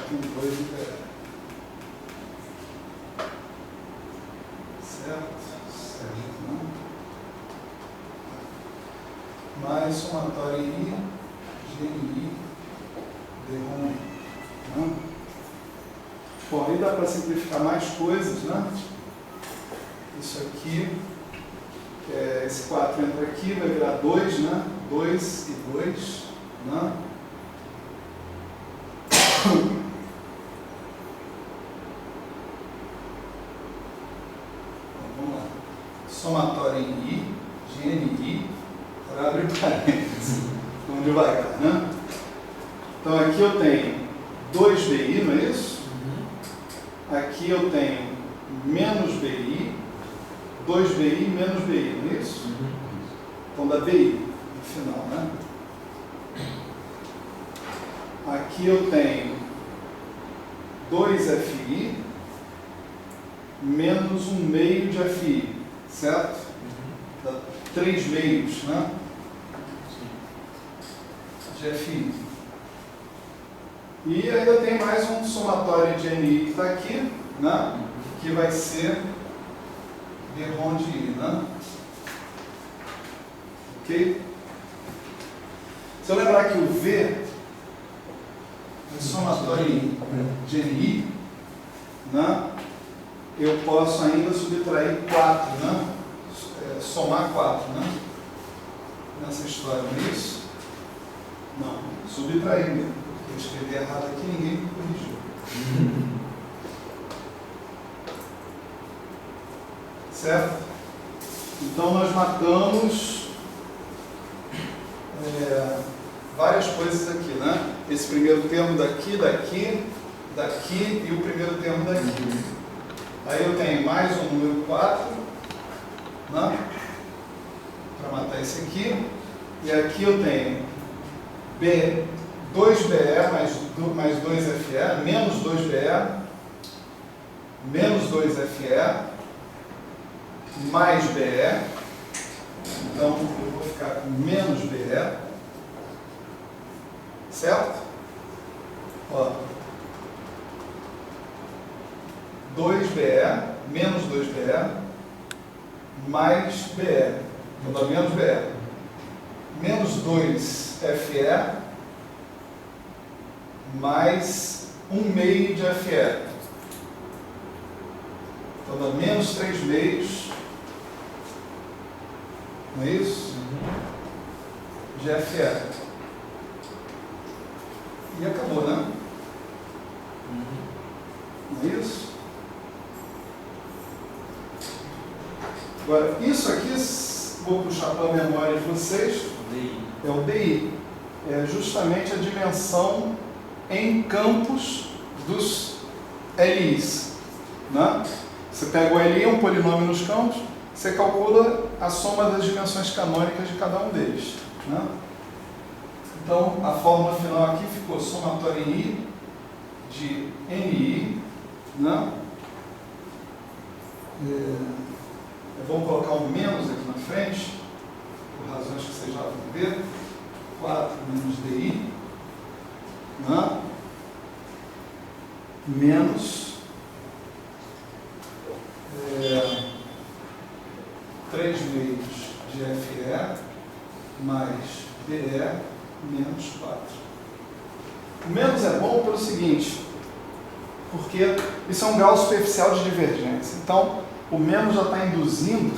com 2 de BE. Certo? Certo, não? Mais somatório em I, GNI, DROM. Né? Bom, aí dá para simplificar mais coisas, né? Isso aqui, esse 4 entra aqui, vai virar 2, né? 2 e 2, né? Vamos lá. Somatório em I, GNI, para abrir parênteses. Vamos devagar, né? Então aqui eu tenho 2BI, não é isso? Aqui eu tenho menos BI, 2BI menos BI, não é isso? Então dá BI no final, né? Aqui eu tenho 2FI menos 1 meio de FI, certo? Dá 3 meios, né? De FI. E ainda tem mais um somatório de NI que está aqui, né? Que vai ser DROM de I, né? Ok? Se eu lembrar que o V é somatório de NI, né? Eu posso ainda subtrair 4, né? Somar 4, né? Nessa história, não é isso? Não, subtrair mesmo. Eu escrevi errado aqui, ninguém me corrigiu. Certo? Então nós matamos várias coisas aqui, né? Esse primeiro termo daqui, daqui, daqui e o primeiro termo daqui. Aí eu tenho mais um número 4, né? Para matar esse aqui. E aqui eu tenho 2BE mais 2FE, menos 2BE, menos 2FE, mais BE. Então, eu vou ficar com menos BE. Certo? Ó. 2BE, menos 2BE, mais BE. Então, dá menos BE. Menos 2FE, mais 1 meio de FE. Então dá menos 3 meios, não é isso? De FE. E acabou, né? Não é isso? Agora, isso aqui, vou puxar para a memória de vocês, é o DI. É justamente a dimensão em campos dos LIs. Né? Você pega o LI, um polinômio nos campos, você calcula a soma das dimensões canônicas de cada um deles. Né? Então, a fórmula final aqui ficou somatório em I de NI né? Vamos colocar um menos aqui na frente, por razões que vocês já vão ver. 4 menos DI, né? Menos 3 meios de FE mais BE menos 4. O menos é bom pelo seguinte, porque isso é um grau superficial de divergência. Então, o menos já está induzindo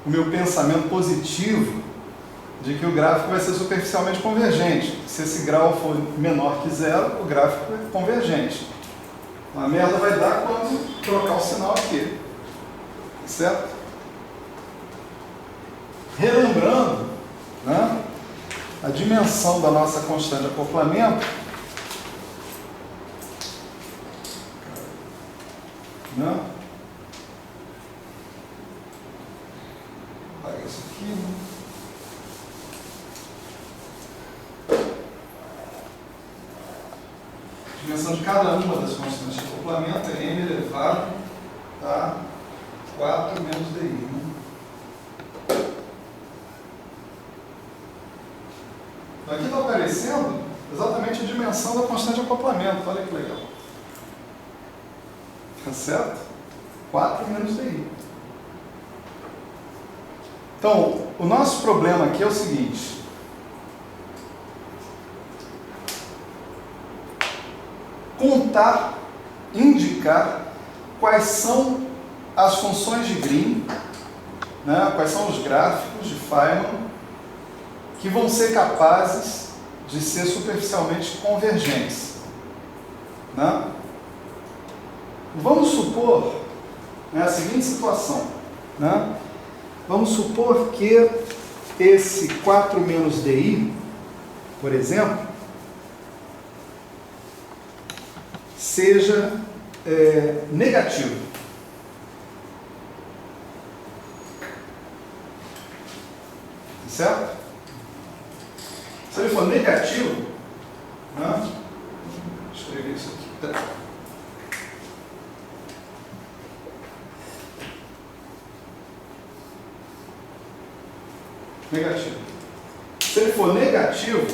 o meu pensamento positivo de que o gráfico vai ser superficialmente convergente. Se esse grau for menor que zero, o gráfico é convergente. A merda vai dar quando trocar o sinal aqui. Certo? Relembrando, né, a dimensão da nossa constante de acoplamento, né? Apaga isso aqui, né? A dimensão de cada uma das constantes de acoplamento é m elevado a 4 menos DI. Né? Então aqui está aparecendo exatamente a dimensão da constante de acoplamento. Olha que legal. Tá certo? 4 menos DI. Então, o nosso problema aqui é o seguinte. Contar, indicar quais são as funções de Green, né, quais são os gráficos de Feynman que vão ser capazes de ser superficialmente convergentes. Né? Vamos supor, né, a seguinte situação. Né? Vamos supor que esse 4 menos DI, por exemplo, seja negativo. Certo? Se ele for negativo, né? Deixa eu escrever isso aqui. Tá. Negativo. Se ele for negativo,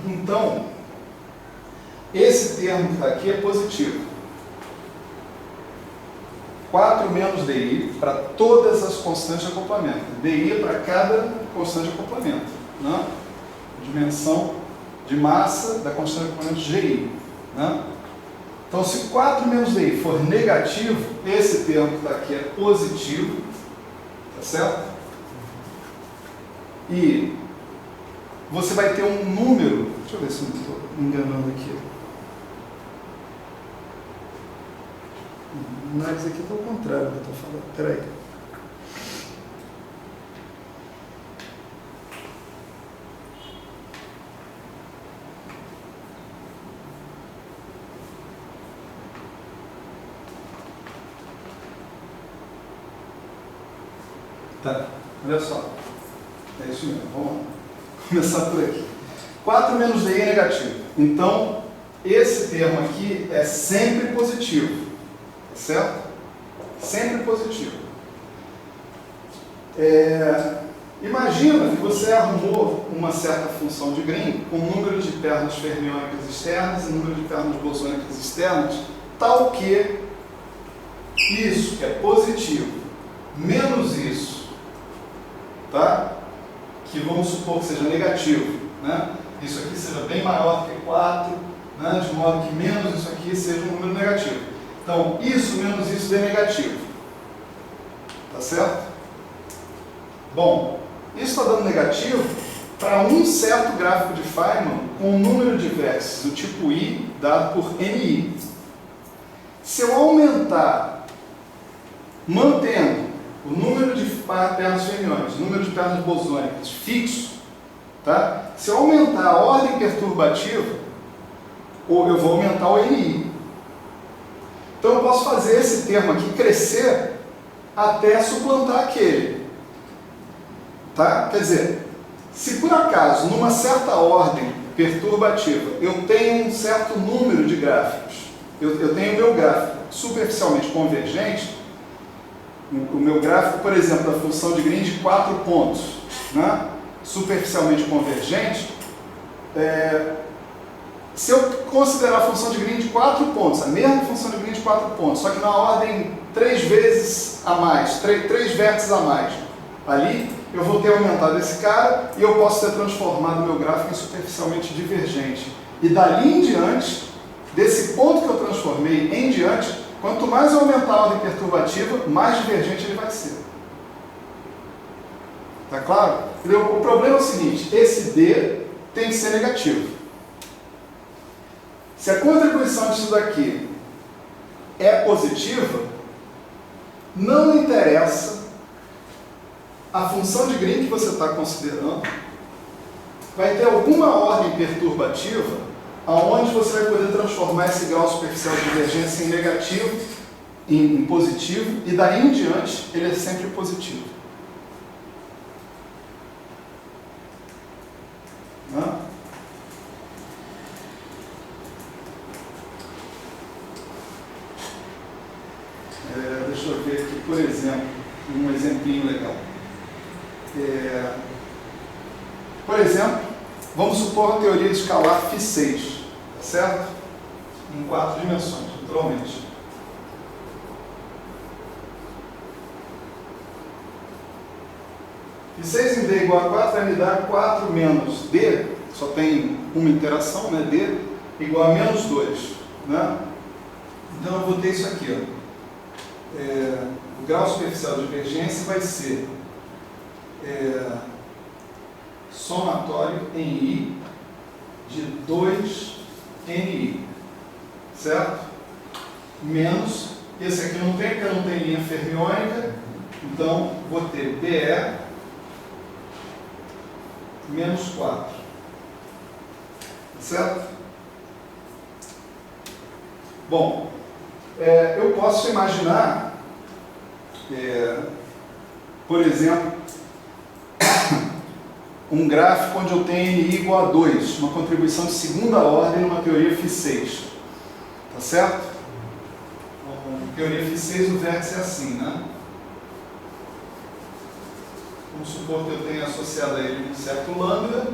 então esse termo que está aqui é positivo. 4 menos DI para todas as constantes de acoplamento. DI é para cada constante de acoplamento. Né? Dimensão de massa da constante de acoplamento GI. Né? Então, se 4 menos DI for negativo, esse termo que está aqui é positivo. Tá certo? E você vai ter um número. Deixa eu ver se eu não estou me enganando aqui. Mas aqui está ao contrário do que eu estou falando. Espera aí. Tá, olha só. É isso mesmo. Vamos começar por aqui. 4 menos DI é negativo. Então, esse termo aqui é sempre positivo. Certo? Sempre positivo. Imagina que você arrumou uma certa função de Green com número de pernas fermiônicas externas e número de pernas bosônicas externas, tal que isso, que é positivo, menos isso, tá? Que vamos supor que seja negativo, né? Isso aqui seja bem maior que 4, né? De modo que menos isso aqui seja um número negativo. Então, isso menos isso é negativo. Tá certo? Bom, isso está dando negativo para um certo gráfico de Feynman com um número de vértices do tipo I dado por NI. Se eu aumentar, mantendo o número de pernas fermiônicas, o número de pernas bosônicas fixo, tá? Se eu aumentar a ordem perturbativa, eu vou aumentar o NI. Então eu posso fazer esse termo aqui crescer até suplantar aquele. Tá? Quer dizer, se por acaso, numa certa ordem perturbativa. Eu tenho um certo número de gráficos. Eu tenho o meu gráfico superficialmente convergente, o meu gráfico, por exemplo, da função de Green de 4 pontos, né? Superficialmente convergente. Se eu considerar a função de Green de 4 pontos, a mesma função de Green de 4 pontos, só que na ordem 3 vezes a mais, 3 vértices a mais, ali eu vou ter aumentado esse cara e eu posso ter transformado o meu gráfico em superficialmente divergente. E dali em diante, desse ponto que eu transformei em diante, quanto mais eu aumentar a ordem perturbativa, mais divergente ele vai ser. Tá claro? O problema é o seguinte, esse D tem que ser negativo. Se a contribuição disso daqui é positiva, não interessa a função de Green que você está considerando, vai ter alguma ordem perturbativa aonde você vai poder transformar esse grau superficial de divergência em negativo, em positivo, e daí em diante ele é sempre positivo. Não? Deixa eu ver aqui, por exemplo, um exemplinho legal. Por exemplo, vamos supor a teoria de escalar φ6, tá certo? Em 4 dimensões, naturalmente. φ6 em D igual a 4 vai me dar 4 menos D, só tem uma interação, né? D igual a menos 2, né? Então eu vou ter isso aqui, ó. O grau superficial de divergência vai ser somatório em I de 2NI, certo? Menos, esse aqui não tem, porque não tem linha fermiônica, então vou ter BE menos 4, certo? Bom, eu posso imaginar, por exemplo, um gráfico onde eu tenho NI igual a 2, uma contribuição de segunda ordem numa teoria φ6, tá certo? Então, teoria φ6, o vértice é assim, né? Vamos supor que eu tenha associado a ele um certo lambda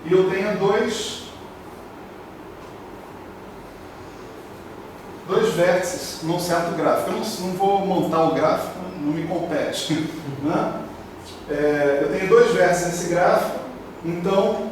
e eu tenha dois vértices num certo gráfico. Eu não vou montar o gráfico, não me compete, né? Eu tenho 2 vértices nesse gráfico, então